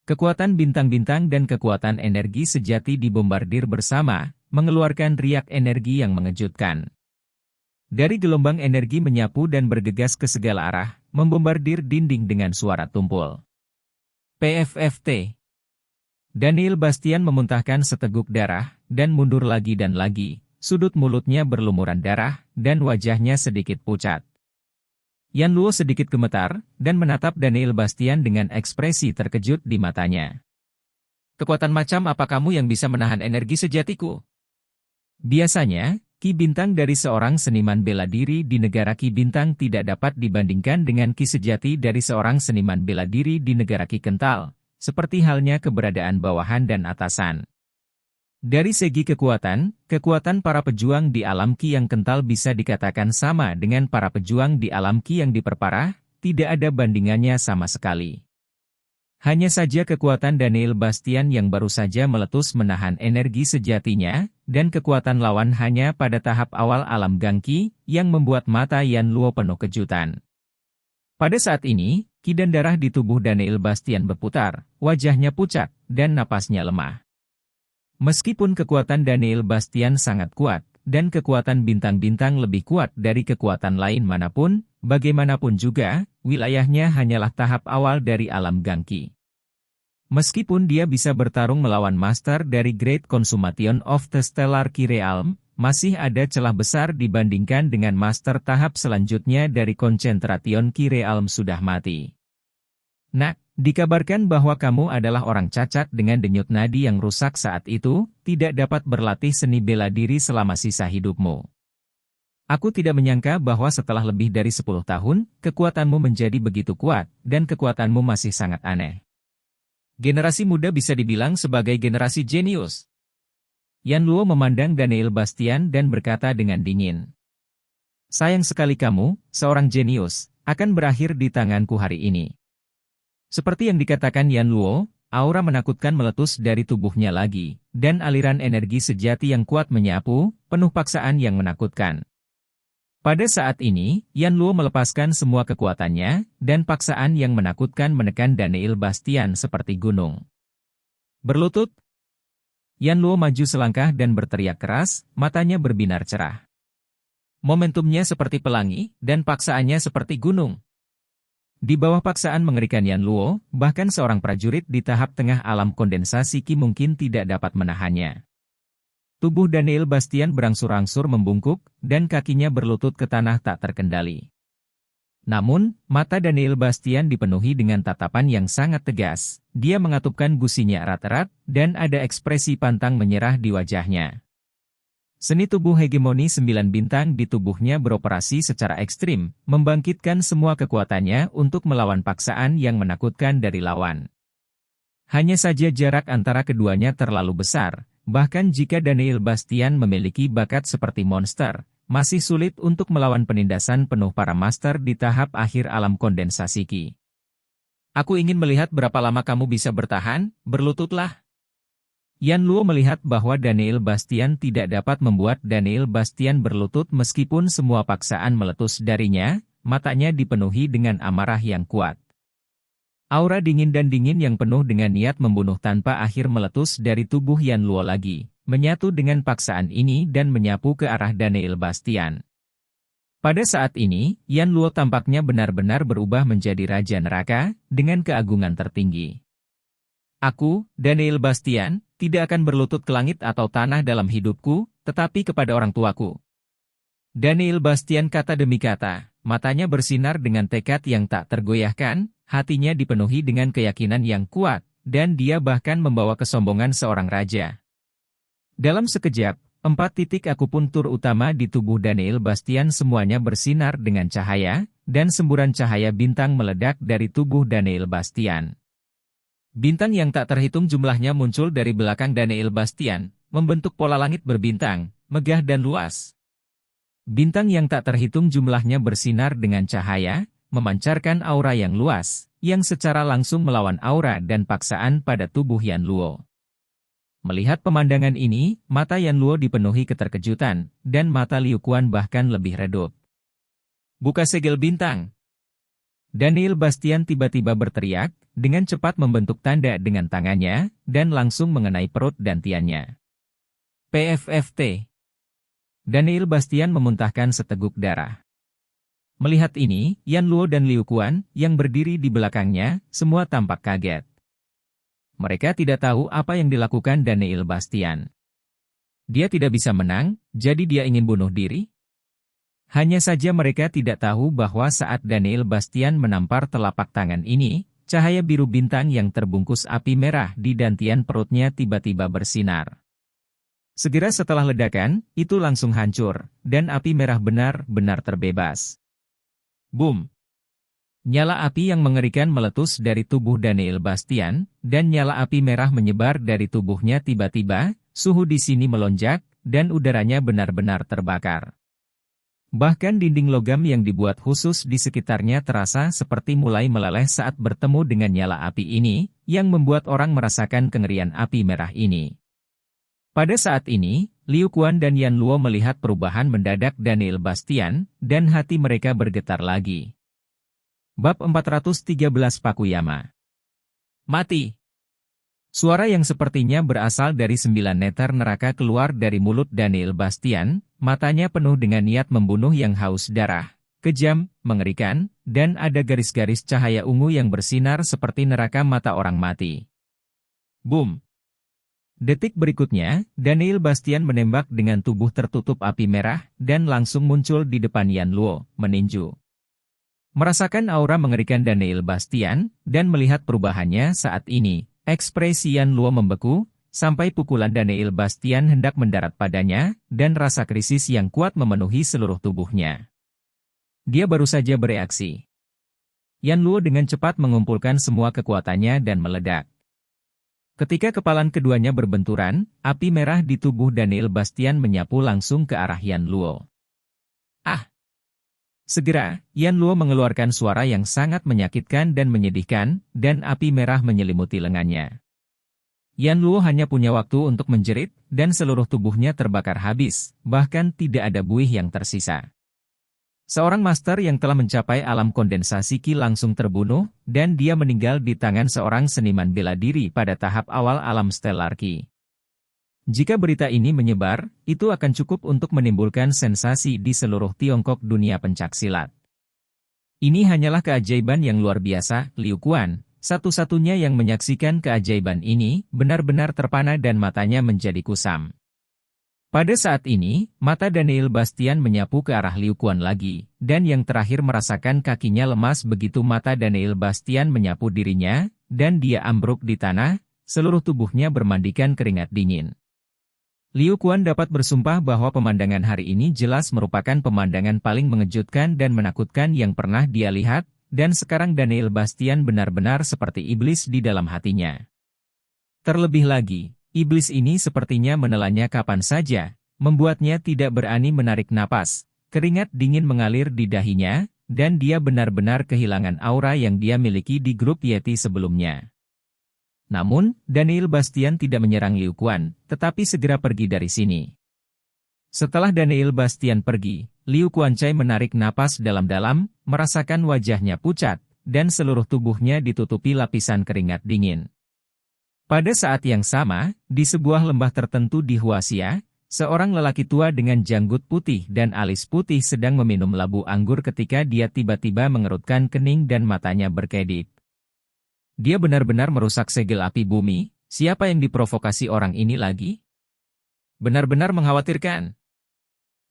Kekuatan bintang-bintang dan kekuatan energi sejati dibombardir bersama, mengeluarkan riak energi yang mengejutkan. Dari gelombang energi menyapu dan bergegas ke segala arah, membombardir dinding dengan suara tumpul. PFFT. Daniel Bastian memuntahkan seteguk darah, dan mundur lagi dan lagi, sudut mulutnya berlumuran darah, dan wajahnya sedikit pucat. Yan Luo sedikit gemetar, dan menatap Daniel Bastian dengan ekspresi terkejut di matanya. "Kekuatan macam apa kamu yang bisa menahan energi sejatiku?" Biasanya, Ki bintang dari seorang seniman bela diri di negara Ki bintang tidak dapat dibandingkan dengan Ki sejati dari seorang seniman bela diri di negara Ki kental, seperti halnya keberadaan bawahan dan atasan. Dari segi kekuatan, kekuatan para pejuang di alam Ki yang kental bisa dikatakan sama dengan para pejuang di alam Ki yang diperparah, tidak ada bandingannya sama sekali. Hanya saja kekuatan Daniel Bastian yang baru saja meletus menahan energi sejatinya, dan kekuatan lawan hanya pada tahap awal alam gangki, yang membuat mata Yan Luo penuh kejutan. Pada saat ini, ki dan darah di tubuh Daniel Bastian berputar, wajahnya pucat, dan napasnya lemah. Meskipun kekuatan Daniel Bastian sangat kuat, dan kekuatan bintang-bintang lebih kuat dari kekuatan lain manapun, bagaimanapun juga, wilayahnya hanyalah tahap awal dari alam gangki. Meskipun dia bisa bertarung melawan Master dari Great Consumation of the Stellar Ki Realm, masih ada celah besar dibandingkan dengan Master tahap selanjutnya dari Concentration Ki Realm sudah mati. Nak, dikabarkan bahwa kamu adalah orang cacat dengan denyut nadi yang rusak saat itu, tidak dapat berlatih seni bela diri selama sisa hidupmu. Aku tidak menyangka bahwa setelah lebih dari 10 tahun, kekuatanmu menjadi begitu kuat, dan kekuatanmu masih sangat aneh. Generasi muda bisa dibilang sebagai generasi jenius. Yan Luo memandang Daniel Bastian dan berkata dengan dingin. Sayang sekali kamu, seorang jenius, akan berakhir di tanganku hari ini. Seperti yang dikatakan Yan Luo, aura menakutkan meletus dari tubuhnya lagi, dan aliran energi sejati yang kuat menyapu, penuh paksaan yang menakutkan. Pada saat ini, Yan Luo melepaskan semua kekuatannya, dan paksaan yang menakutkan menekan Daniel Bastian seperti gunung. Berlutut, Yan Luo maju selangkah dan berteriak keras, matanya berbinar cerah. Momentumnya seperti pelangi, dan paksaannya seperti gunung. Di bawah paksaan mengerikan Yan Luo, bahkan seorang prajurit di tahap tengah alam kondensasi Ki mungkin tidak dapat menahannya. Tubuh Daniel Bastian berangsur-angsur membungkuk, dan kakinya berlutut ke tanah tak terkendali. Namun, mata Daniel Bastian dipenuhi dengan tatapan yang sangat tegas. Dia mengatupkan gusinya erat-erat, dan ada ekspresi pantang menyerah di wajahnya. Seni tubuh hegemoni 9 bintang di tubuhnya beroperasi secara ekstrim, membangkitkan semua kekuatannya untuk melawan paksaan yang menakutkan dari lawan. Hanya saja jarak antara keduanya terlalu besar. Bahkan jika Daniel Bastian memiliki bakat seperti monster, masih sulit untuk melawan penindasan penuh para master di tahap akhir alam kondensasi Ki. Aku ingin melihat berapa lama kamu bisa bertahan, berlututlah. Yan Luo melihat bahwa Daniel Bastian tidak dapat membuat Daniel Bastian berlutut meskipun semua paksaan meletus darinya, matanya dipenuhi dengan amarah yang kuat. Aura dingin dan dingin yang penuh dengan niat membunuh tanpa akhir meletus dari tubuh Yan Luo lagi, menyatu dengan paksaan ini dan menyapu ke arah Daniel Bastian. Pada saat ini, Yan Luo tampaknya benar-benar berubah menjadi Raja Neraka, dengan keagungan tertinggi. Aku, Daniel Bastian, tidak akan berlutut ke langit atau tanah dalam hidupku, tetapi kepada orang tuaku. Daniel Bastian kata demi kata, matanya bersinar dengan tekad yang tak tergoyahkan, hatinya dipenuhi dengan keyakinan yang kuat, dan dia bahkan membawa kesombongan seorang raja. Dalam sekejap, 4 titik akupuntur utama di tubuh Daniel Bastian semuanya bersinar dengan cahaya, dan semburan cahaya bintang meledak dari tubuh Daniel Bastian. Bintang yang tak terhitung jumlahnya muncul dari belakang Daniel Bastian, membentuk pola langit berbintang, megah dan luas. Bintang yang tak terhitung jumlahnya bersinar dengan cahaya, memancarkan aura yang luas, yang secara langsung melawan aura dan paksaan pada tubuh Yan Luo. Melihat pemandangan ini, mata Yan Luo dipenuhi keterkejutan, dan mata Liu Quan bahkan lebih redup. Buka segel bintang! Daniel Bastian tiba-tiba berteriak, dengan cepat membentuk tanda dengan tangannya, dan langsung mengenai perut dan tiannya. PFFT. Daniel Bastian memuntahkan seteguk darah. Melihat ini, Yan Luo dan Liu Quan, yang berdiri di belakangnya, semua tampak kaget. Mereka tidak tahu apa yang dilakukan Daniel Bastian. Dia tidak bisa menang, jadi dia ingin bunuh diri? Hanya saja mereka tidak tahu bahwa saat Daniel Bastian menampar telapak tangan ini, cahaya biru bintang yang terbungkus api merah di dantian perutnya tiba-tiba bersinar. Segera setelah ledakan, itu langsung hancur, dan api merah benar-benar terbebas. Boom! Nyala api yang mengerikan meletus dari tubuh Daniel Bastian, dan nyala api merah menyebar dari tubuhnya tiba-tiba, suhu di sini melonjak, dan udaranya benar-benar terbakar. Bahkan dinding logam yang dibuat khusus di sekitarnya terasa seperti mulai meleleh saat bertemu dengan nyala api ini, yang membuat orang merasakan kengerian api merah ini. Pada saat ini, Liu Quan dan Yan Luo melihat perubahan mendadak Daniel Bastian, dan hati mereka bergetar lagi. Bab 413 Pakuyama. Mati! Suara yang sepertinya berasal dari 9 neter neraka keluar dari mulut Daniel Bastian, matanya penuh dengan niat membunuh yang haus darah, kejam, mengerikan, dan ada garis-garis cahaya ungu yang bersinar seperti neraka mata orang mati. Boom! Detik berikutnya, Daniel Bastian menembak dengan tubuh tertutup api merah, dan langsung muncul di depan Yan Luo, meninju. Merasakan aura mengerikan Daniel Bastian, dan melihat perubahannya saat ini, ekspresi Yan Luo membeku, sampai pukulan Daniel Bastian hendak mendarat padanya, dan rasa krisis yang kuat memenuhi seluruh tubuhnya. Dia baru saja bereaksi. Yan Luo dengan cepat mengumpulkan semua kekuatannya dan meledak. Ketika kepalan keduanya berbenturan, api merah di tubuh Daniel Bastian menyapu langsung ke arah Yan Luo. Ah! Segera, Yan Luo mengeluarkan suara yang sangat menyakitkan dan menyedihkan, dan api merah menyelimuti lengannya. Yan Luo hanya punya waktu untuk menjerit, dan seluruh tubuhnya terbakar habis, bahkan tidak ada buih yang tersisa. Seorang master yang telah mencapai alam kondensasi Ki langsung terbunuh, dan dia meninggal di tangan seorang seniman bela diri pada tahap awal alam stellar Ki. Jika berita ini menyebar, itu akan cukup untuk menimbulkan sensasi di seluruh Tiongkok dunia pencaksilat. Ini hanyalah keajaiban yang luar biasa, Liu Quan, satu-satunya yang menyaksikan keajaiban ini, benar-benar terpana dan matanya menjadi kusam. Pada saat ini, mata Daniel Bastian menyapu ke arah Liu Quan lagi, dan yang terakhir merasakan kakinya lemas begitu mata Daniel Bastian menyapu dirinya, dan dia ambruk di tanah, seluruh tubuhnya bermandikan keringat dingin. Liu Quan dapat bersumpah bahwa pemandangan hari ini jelas merupakan pemandangan paling mengejutkan dan menakutkan yang pernah dia lihat, dan sekarang Daniel Bastian benar-benar seperti iblis di dalam hatinya. Terlebih lagi, iblis ini sepertinya menelannya kapan saja, membuatnya tidak berani menarik napas, keringat dingin mengalir di dahinya, dan dia benar-benar kehilangan aura yang dia miliki di grup Yeti sebelumnya. Namun, Daniel Bastian tidak menyerang Liu Quan, tetapi segera pergi dari sini. Setelah Daniel Bastian pergi, Liu Quancai menarik napas dalam-dalam, merasakan wajahnya pucat, dan seluruh tubuhnya ditutupi lapisan keringat dingin. Pada saat yang sama, di sebuah lembah tertentu di Huaxia, seorang lelaki tua dengan janggut putih dan alis putih sedang meminum labu anggur ketika dia tiba-tiba mengerutkan kening dan matanya berkedip. Dia benar-benar merusak segel api bumi. Siapa yang diprovokasi orang ini lagi? Benar-benar mengkhawatirkan.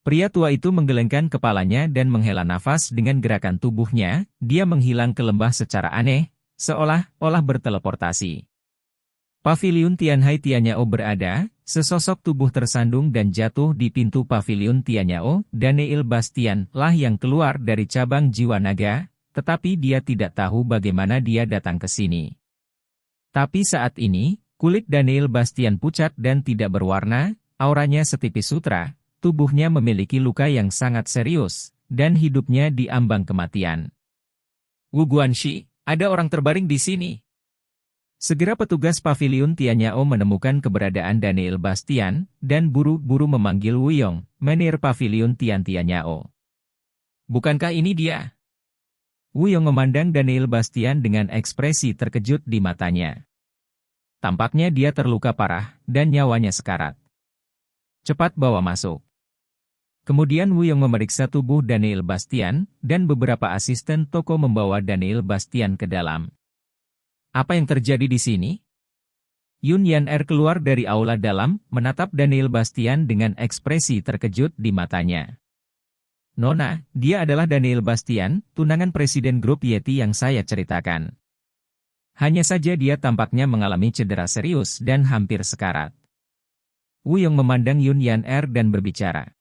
Pria tua itu menggelengkan kepalanya dan menghela nafas dengan gerakan tubuhnya, dia menghilang ke lembah secara aneh, seolah-olah berteleportasi. Paviliun Tianhai Tianyao berada, sesosok tubuh tersandung dan jatuh di pintu Paviliun Tianyao, Daniel Bastian lah yang keluar dari cabang jiwa naga, tetapi dia tidak tahu bagaimana dia datang ke sini. Tapi saat ini, kulit Daniel Bastian pucat dan tidak berwarna, auranya setipis sutra, tubuhnya memiliki luka yang sangat serius, dan hidupnya diambang kematian. Wu Guanxi, ada orang terbaring di sini. Segera petugas Paviliun Tianyao menemukan keberadaan Daniel Bastian, dan buru-buru memanggil Wu Yong, menir Paviliun Tianyao. Bukankah ini dia? Wu Yong memandang Daniel Bastian dengan ekspresi terkejut di matanya. Tampaknya dia terluka parah, dan nyawanya sekarat. Cepat bawa masuk. Kemudian Wu Yong memeriksa tubuh Daniel Bastian, dan beberapa asisten toko membawa Daniel Bastian ke dalam. Apa yang terjadi di sini? Yun Yan-er keluar dari aula dalam, menatap Daniel Bastian dengan ekspresi terkejut di matanya. Nona, dia adalah Daniel Bastian, tunangan Presiden Grup Yeti yang saya ceritakan. Hanya saja dia tampaknya mengalami cedera serius dan hampir sekarat. Wu Yong memandang Yun Yan-er dan berbicara.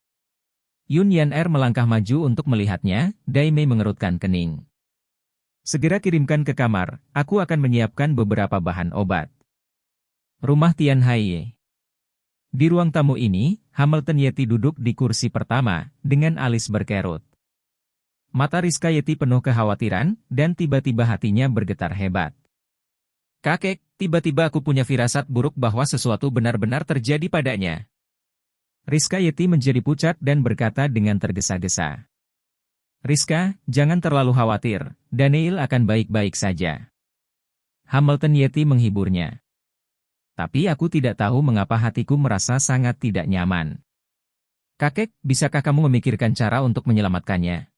Yun Yan-er melangkah maju untuk melihatnya, Dai Mei mengerutkan kening. Segera kirimkan ke kamar, aku akan menyiapkan beberapa bahan obat. Rumah Tianhai. Di ruang tamu ini, Hamilton Yeti duduk di kursi pertama, dengan alis berkerut. Mata Rizka Yeti penuh kekhawatiran, dan tiba-tiba hatinya bergetar hebat. Kakek, tiba-tiba aku punya firasat buruk bahwa sesuatu benar-benar terjadi padanya. Rizka Yeti menjadi pucat dan berkata dengan tergesa-gesa. Rizka, jangan terlalu khawatir, Daniel akan baik-baik saja. Hamilton Yeti menghiburnya. Tapi aku tidak tahu mengapa hatiku merasa sangat tidak nyaman. Kakek, bisakah kamu memikirkan cara untuk menyelamatkannya?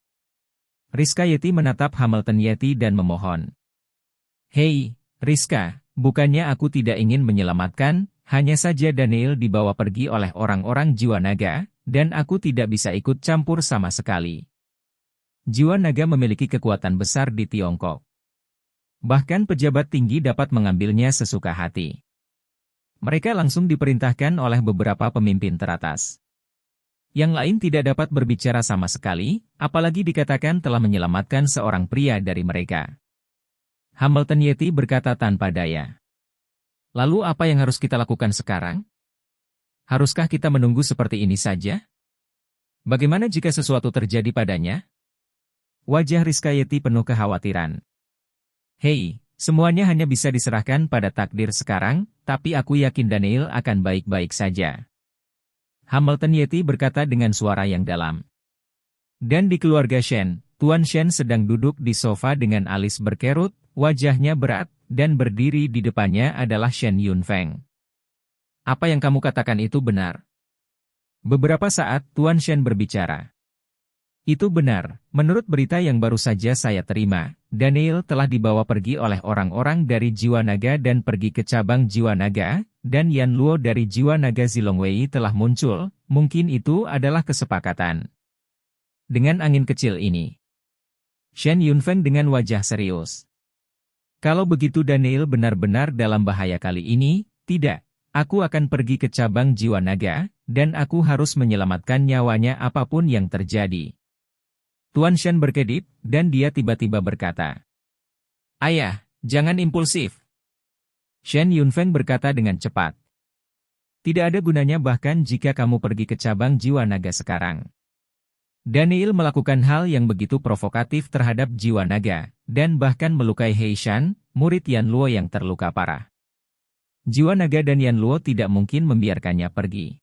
Rizka Yeti menatap Hamilton Yeti dan memohon. Hei, Rizka, bukannya aku tidak ingin menyelamatkan, hanya saja Daniel dibawa pergi oleh orang-orang jiwa naga, dan aku tidak bisa ikut campur sama sekali. Jiwa naga memiliki kekuatan besar di Tiongkok. Bahkan pejabat tinggi dapat mengambilnya sesuka hati. Mereka langsung diperintahkan oleh beberapa pemimpin teratas. Yang lain tidak dapat berbicara sama sekali, apalagi dikatakan telah menyelamatkan seorang pria dari mereka. Hamilton Yeti berkata tanpa daya. Lalu apa yang harus kita lakukan sekarang? Haruskah kita menunggu seperti ini saja? Bagaimana jika sesuatu terjadi padanya? Wajah Rizka Yeti penuh kekhawatiran. Hei, semuanya hanya bisa diserahkan pada takdir sekarang, tapi aku yakin Daniel akan baik-baik saja. Hamilton Yeti berkata dengan suara yang dalam. Dan di keluarga Shen, Tuan Shen sedang duduk di sofa dengan alis berkerut, wajahnya berat, dan berdiri di depannya adalah Shen Yunfeng. Apa yang kamu katakan itu benar? Beberapa saat Tuan Shen berbicara. Itu benar, menurut berita yang baru saja saya terima, Daniel telah dibawa pergi oleh orang-orang dari Jiwa Naga dan pergi ke cabang Jiwa Naga, dan Yan Luo dari Jiwa Naga Zilongwei telah muncul, mungkin itu adalah kesepakatan. Dengan angin kecil ini. Shen Yunfeng dengan wajah serius. Kalau begitu Daniel benar-benar dalam bahaya kali ini, tidak. Aku akan pergi ke cabang Jiwa Naga, dan aku harus menyelamatkan nyawanya apapun yang terjadi. Tuan Shen berkedip, dan dia tiba-tiba berkata. Ayah, jangan impulsif. Shen Yunfeng berkata dengan cepat. Tidak ada gunanya bahkan jika kamu pergi ke cabang Jiwa Naga sekarang. Daniel melakukan hal yang begitu provokatif terhadap Jiwa Naga, dan bahkan melukai He Shan, murid Yan Luo yang terluka parah. Jiwa Naga dan Yan Luo tidak mungkin membiarkannya pergi.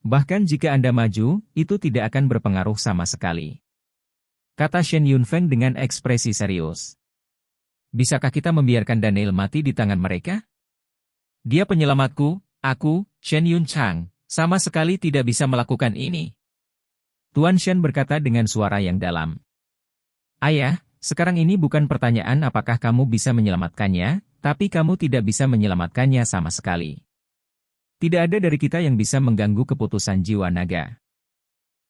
Bahkan jika Anda maju, itu tidak akan berpengaruh sama sekali. Kata Shen Yunfeng dengan ekspresi serius. Bisakah kita membiarkan Daniel mati di tangan mereka? Dia penyelamatku, aku, Shen Yunchang, sama sekali tidak bisa melakukan ini. Tuan Shen berkata dengan suara yang dalam. Ayah, sekarang ini bukan pertanyaan apakah kamu bisa menyelamatkannya, tapi kamu tidak bisa menyelamatkannya sama sekali. Tidak ada dari kita yang bisa mengganggu keputusan Jiwa Naga.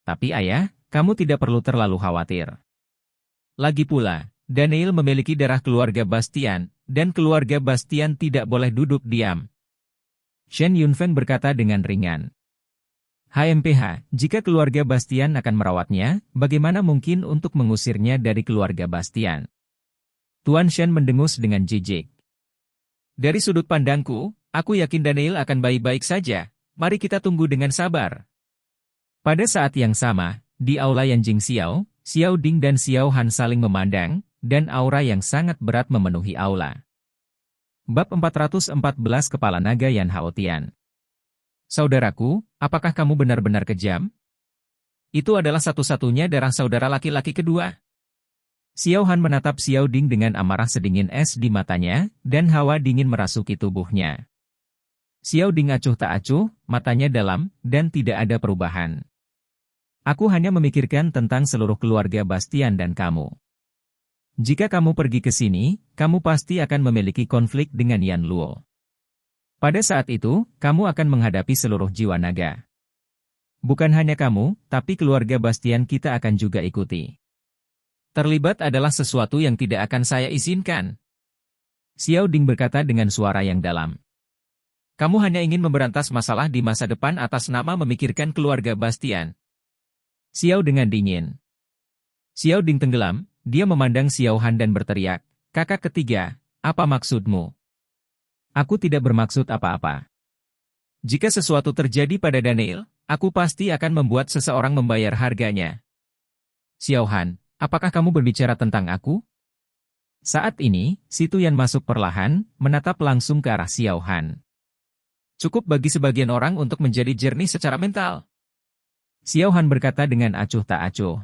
Tapi ayah, kamu tidak perlu terlalu khawatir. Lagi pula, Daniel memiliki darah keluarga Bastian, dan keluarga Bastian tidak boleh duduk diam. Shen Yunfeng berkata dengan ringan. HMPH, jika keluarga Bastian akan merawatnya, bagaimana mungkin untuk mengusirnya dari keluarga Bastian? Tuan Shen mendengus dengan jijik. Dari sudut pandangku, aku yakin Daniel akan baik-baik saja. Mari kita tunggu dengan sabar. Pada saat yang sama, di aula Yanjing Xiao, Xiao Ding dan Xiao Han saling memandang, dan aura yang sangat berat memenuhi aula. Bab 414 Kepala Naga Yan Haotian. Saudaraku, apakah kamu benar-benar kejam? Itu adalah satu-satunya darah saudara laki-laki kedua. Xiao Han menatap Xiao Ding dengan amarah sedingin es di matanya, dan hawa dingin merasuki tubuhnya. Xiao Ding acuh tak acuh, matanya dalam, dan tidak ada perubahan. Aku hanya memikirkan tentang seluruh keluarga Bastian dan kamu. Jika kamu pergi ke sini, kamu pasti akan memiliki konflik dengan Yan Luo. Pada saat itu, kamu akan menghadapi seluruh Jiwa Naga. Bukan hanya kamu, tapi keluarga Bastian kita akan juga ikuti. Terlibat adalah sesuatu yang tidak akan saya izinkan. Xiao Ding berkata dengan suara yang dalam. Kamu hanya ingin memberantas masalah di masa depan atas nama memikirkan keluarga Bastian. Xiao dengan dingin. Xiao Ding tenggelam, dia memandang Xiao Han dan berteriak, kakak ketiga, apa maksudmu? Aku tidak bermaksud apa-apa. Jika sesuatu terjadi pada Daniel, aku pasti akan membuat seseorang membayar harganya. Xiao Han, apakah kamu berbicara tentang aku? Saat ini, Si Tuyan masuk perlahan, menatap langsung ke arah Xiao Han. Cukup bagi sebagian orang untuk menjadi jernih secara mental. Xiao Han berkata dengan acuh tak acuh.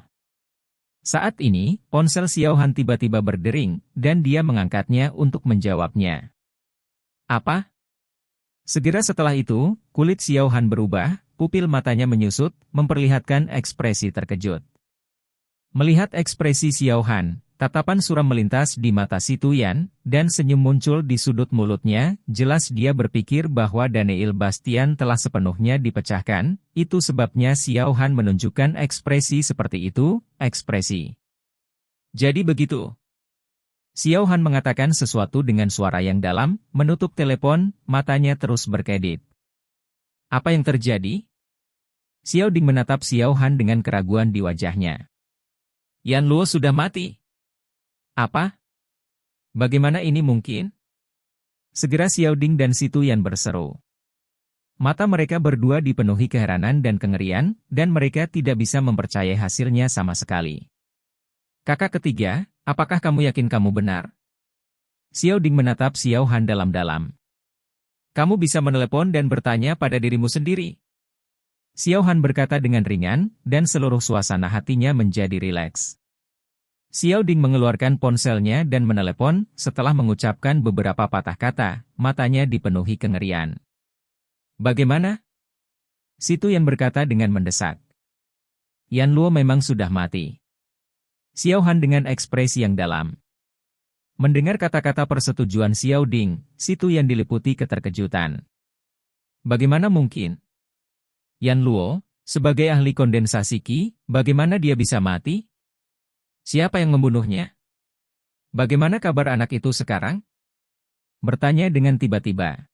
Saat ini, ponsel Xiao Han tiba-tiba berdering, dan dia mengangkatnya untuk menjawabnya. Apa? Segera setelah itu, kulit Xiao Han berubah, pupil matanya menyusut, memperlihatkan ekspresi terkejut. Melihat ekspresi Xiao Han, tatapan suram melintas di mata Si Tuyan, dan senyum muncul di sudut mulutnya, jelas dia berpikir bahwa Daniel Bastian telah sepenuhnya dipecahkan, itu sebabnya Xiao Han menunjukkan ekspresi seperti itu, ekspresi. Jadi begitu. Xiao Han mengatakan sesuatu dengan suara yang dalam, menutup telepon, matanya terus berkedip. Apa yang terjadi? Xiao Ding menatap Xiao Han dengan keraguan di wajahnya. Yan Luo sudah mati. Apa? Bagaimana ini mungkin? Segera Xiao Ding dan Si Tuyan berseru. Mata mereka berdua dipenuhi keheranan dan kengerian, dan mereka tidak bisa mempercayai hasilnya sama sekali. Kakak ketiga, apakah kamu yakin kamu benar? Xiao Ding menatap Xiao Han dalam-dalam. Kamu bisa menelepon dan bertanya pada dirimu sendiri. Xiao Han berkata dengan ringan, dan seluruh suasana hatinya menjadi rileks. Xiao Ding mengeluarkan ponselnya dan menelepon, setelah mengucapkan beberapa patah kata, matanya dipenuhi kengerian. Bagaimana? Si Tuyan berkata dengan mendesak. Yan Luo memang sudah mati. Xiao Han dengan ekspresi yang dalam. Mendengar kata-kata persetujuan Xiao Ding, Si Tuyan diliputi keterkejutan. Bagaimana mungkin? Yan Luo, sebagai ahli kondensasi Qi, bagaimana dia bisa mati? Siapa yang membunuhnya? Bagaimana kabar anak itu sekarang? Bertanya dengan tiba-tiba.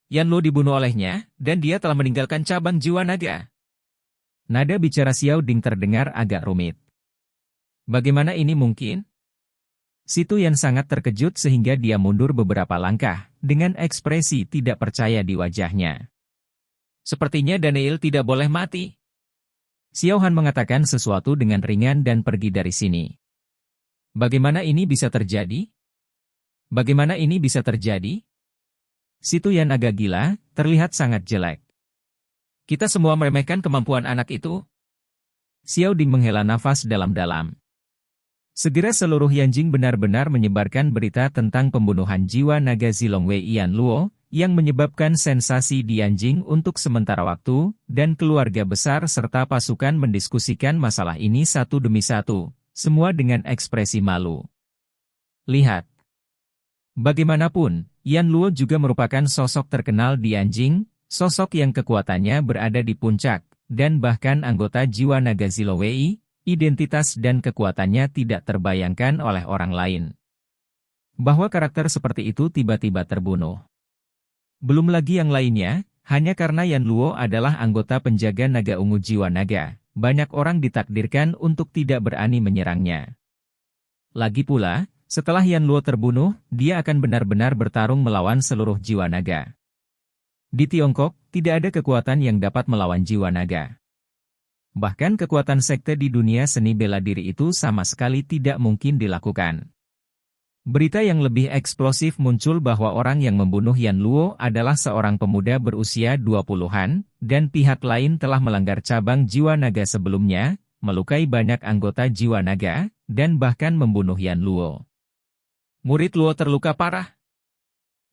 Yan Luo dibunuh olehnya, dan dia telah meninggalkan cabang jiwa naga. Nada bicara Xiao Ding terdengar agak rumit. Bagaimana ini mungkin? Si Tuyan sangat terkejut sehingga dia mundur beberapa langkah, dengan ekspresi tidak percaya di wajahnya. Sepertinya Daniel tidak boleh mati. Xiao Han mengatakan sesuatu dengan ringan dan pergi dari sini. Bagaimana ini bisa terjadi? Bagaimana ini bisa terjadi? Si Tuyan agak gila, terlihat sangat jelek. Kita semua meremehkan kemampuan anak itu. Xiao Ding menghela nafas dalam-dalam. Segera seluruh Yanjing benar-benar menyebarkan berita tentang pembunuhan jiwa naga Zilong Wei Yan Luo, yang menyebabkan sensasi di Yanjing untuk sementara waktu, dan keluarga besar serta pasukan mendiskusikan masalah ini satu demi satu, semua dengan ekspresi malu. Lihat. Bagaimanapun, Yan Luo juga merupakan sosok terkenal di Yanjing, sosok yang kekuatannya berada di puncak, dan bahkan anggota jiwa naga Zilong Wei, identitas dan kekuatannya tidak terbayangkan oleh orang lain. Bahwa karakter seperti itu tiba-tiba terbunuh. Belum lagi yang lainnya, hanya karena Yan Luo adalah anggota penjaga naga ungu jiwa naga, banyak orang ditakdirkan untuk tidak berani menyerangnya. Lagi pula, setelah Yan Luo terbunuh, dia akan benar-benar bertarung melawan seluruh jiwa naga. Di Tiongkok, tidak ada kekuatan yang dapat melawan jiwa naga. Bahkan kekuatan sekte di dunia seni bela diri itu sama sekali tidak mungkin dilakukan. Berita yang lebih eksplosif muncul bahwa orang yang membunuh Yan Luo adalah seorang pemuda berusia 20-an, dan pihak lain telah melanggar cabang jiwa naga sebelumnya, melukai banyak anggota jiwa naga, dan bahkan membunuh Yan Luo. Murid Luo terluka parah.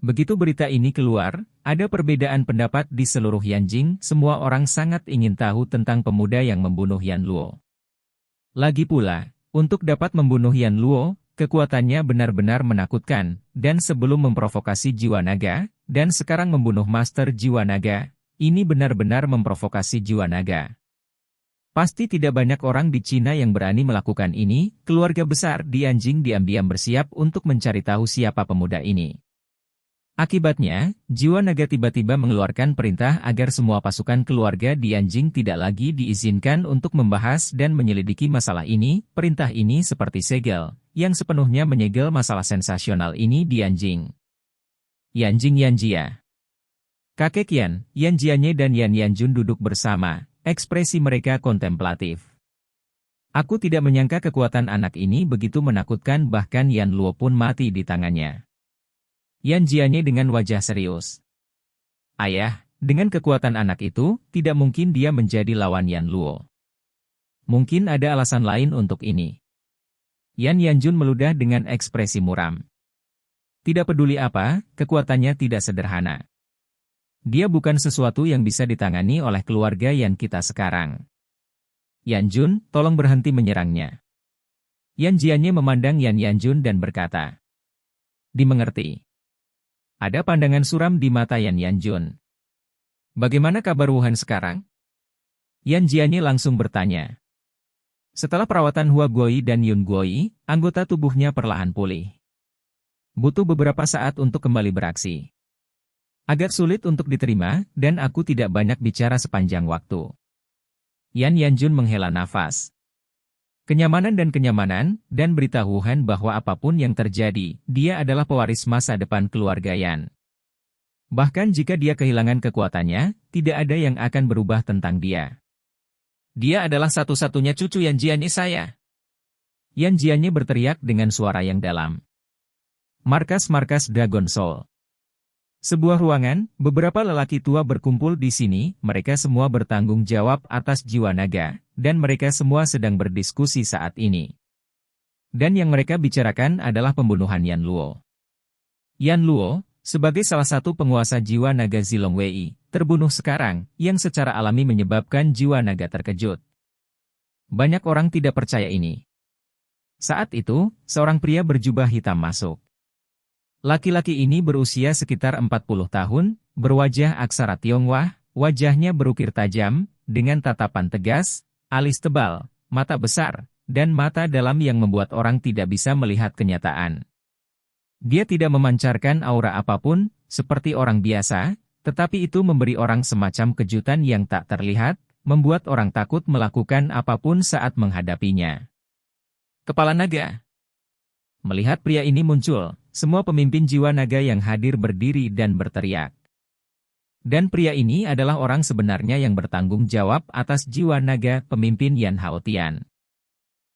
Begitu berita ini keluar, ada perbedaan pendapat di seluruh Yanjing, semua orang sangat ingin tahu tentang pemuda yang membunuh Yan Luo. Lagi pula, untuk dapat membunuh Yan Luo, kekuatannya benar-benar menakutkan, dan sebelum memprovokasi jiwa naga, dan sekarang membunuh master jiwa naga, ini benar-benar memprovokasi jiwa naga. Pasti tidak banyak orang di Cina yang berani melakukan ini, keluarga besar di Yanjing diam-diam bersiap untuk mencari tahu siapa pemuda ini. Akibatnya, jiwa naga tiba-tiba mengeluarkan perintah agar semua pasukan keluarga di Yanjing tidak lagi diizinkan untuk membahas dan menyelidiki masalah ini. Perintah ini seperti segel, yang sepenuhnya menyegel masalah sensasional ini di Yanjing. Yanjing Yanjia. Kakek Yan, Yan Jianye dan Yan Yanjun duduk bersama, ekspresi mereka kontemplatif. Aku tidak menyangka kekuatan anak ini begitu menakutkan, bahkan Yan Luo pun mati di tangannya. Yan Jianye dengan wajah serius. Ayah, dengan kekuatan anak itu, tidak mungkin dia menjadi lawan Yan Luo. Mungkin ada alasan lain untuk ini. Yan Yanjun meludah dengan ekspresi muram. Tidak peduli apa, kekuatannya tidak sederhana. Dia bukan sesuatu yang bisa ditangani oleh keluarga Yan kita sekarang. Yanjun, tolong berhenti menyerangnya. Yan Jianye memandang Yan Yanjun dan berkata. Dimengerti. Ada pandangan suram di mata Yan Yanjun. Bagaimana kabar Wuhan sekarang? Yan Jianye langsung bertanya. Setelah perawatan Hua Guoi dan Yun Guoi, anggota tubuhnya perlahan pulih. Butuh beberapa saat untuk kembali beraksi. Agak sulit untuk diterima, dan aku tidak banyak bicara sepanjang waktu. Yan Yanjun menghela nafas. Kenyamanan, dan berita Wuhan bahwa apapun yang terjadi, dia adalah pewaris masa depan keluarga Yan. Bahkan jika dia kehilangan kekuatannya, tidak ada yang akan berubah tentang dia. Dia adalah satu-satunya cucu Yan Jianye saya. Yan Jianye berteriak dengan suara yang dalam. Markas-markas Dragon Soul. Sebuah ruangan, beberapa lelaki tua berkumpul di sini, mereka semua bertanggung jawab atas jiwa naga, dan mereka semua sedang berdiskusi saat ini. Dan yang mereka bicarakan adalah pembunuhan Yan Luo. Yan Luo, sebagai salah satu penguasa jiwa naga Zilong Wei, terbunuh sekarang, yang secara alami menyebabkan jiwa naga terkejut. Banyak orang tidak percaya ini. Saat itu, seorang pria berjubah hitam masuk. Laki-laki ini berusia sekitar 40 tahun, berwajah aksara Tionghoa, wajahnya berukir tajam, dengan tatapan tegas, alis tebal, mata besar, dan mata dalam yang membuat orang tidak bisa melihat kenyataan. Dia tidak memancarkan aura apapun, seperti orang biasa, tetapi itu memberi orang semacam kejutan yang tak terlihat, membuat orang takut melakukan apapun saat menghadapinya. Kepala Naga. Melihat pria ini muncul, semua pemimpin jiwa naga yang hadir berdiri dan berteriak. Dan pria ini adalah orang sebenarnya yang bertanggung jawab atas jiwa naga pemimpin Yan Haotian.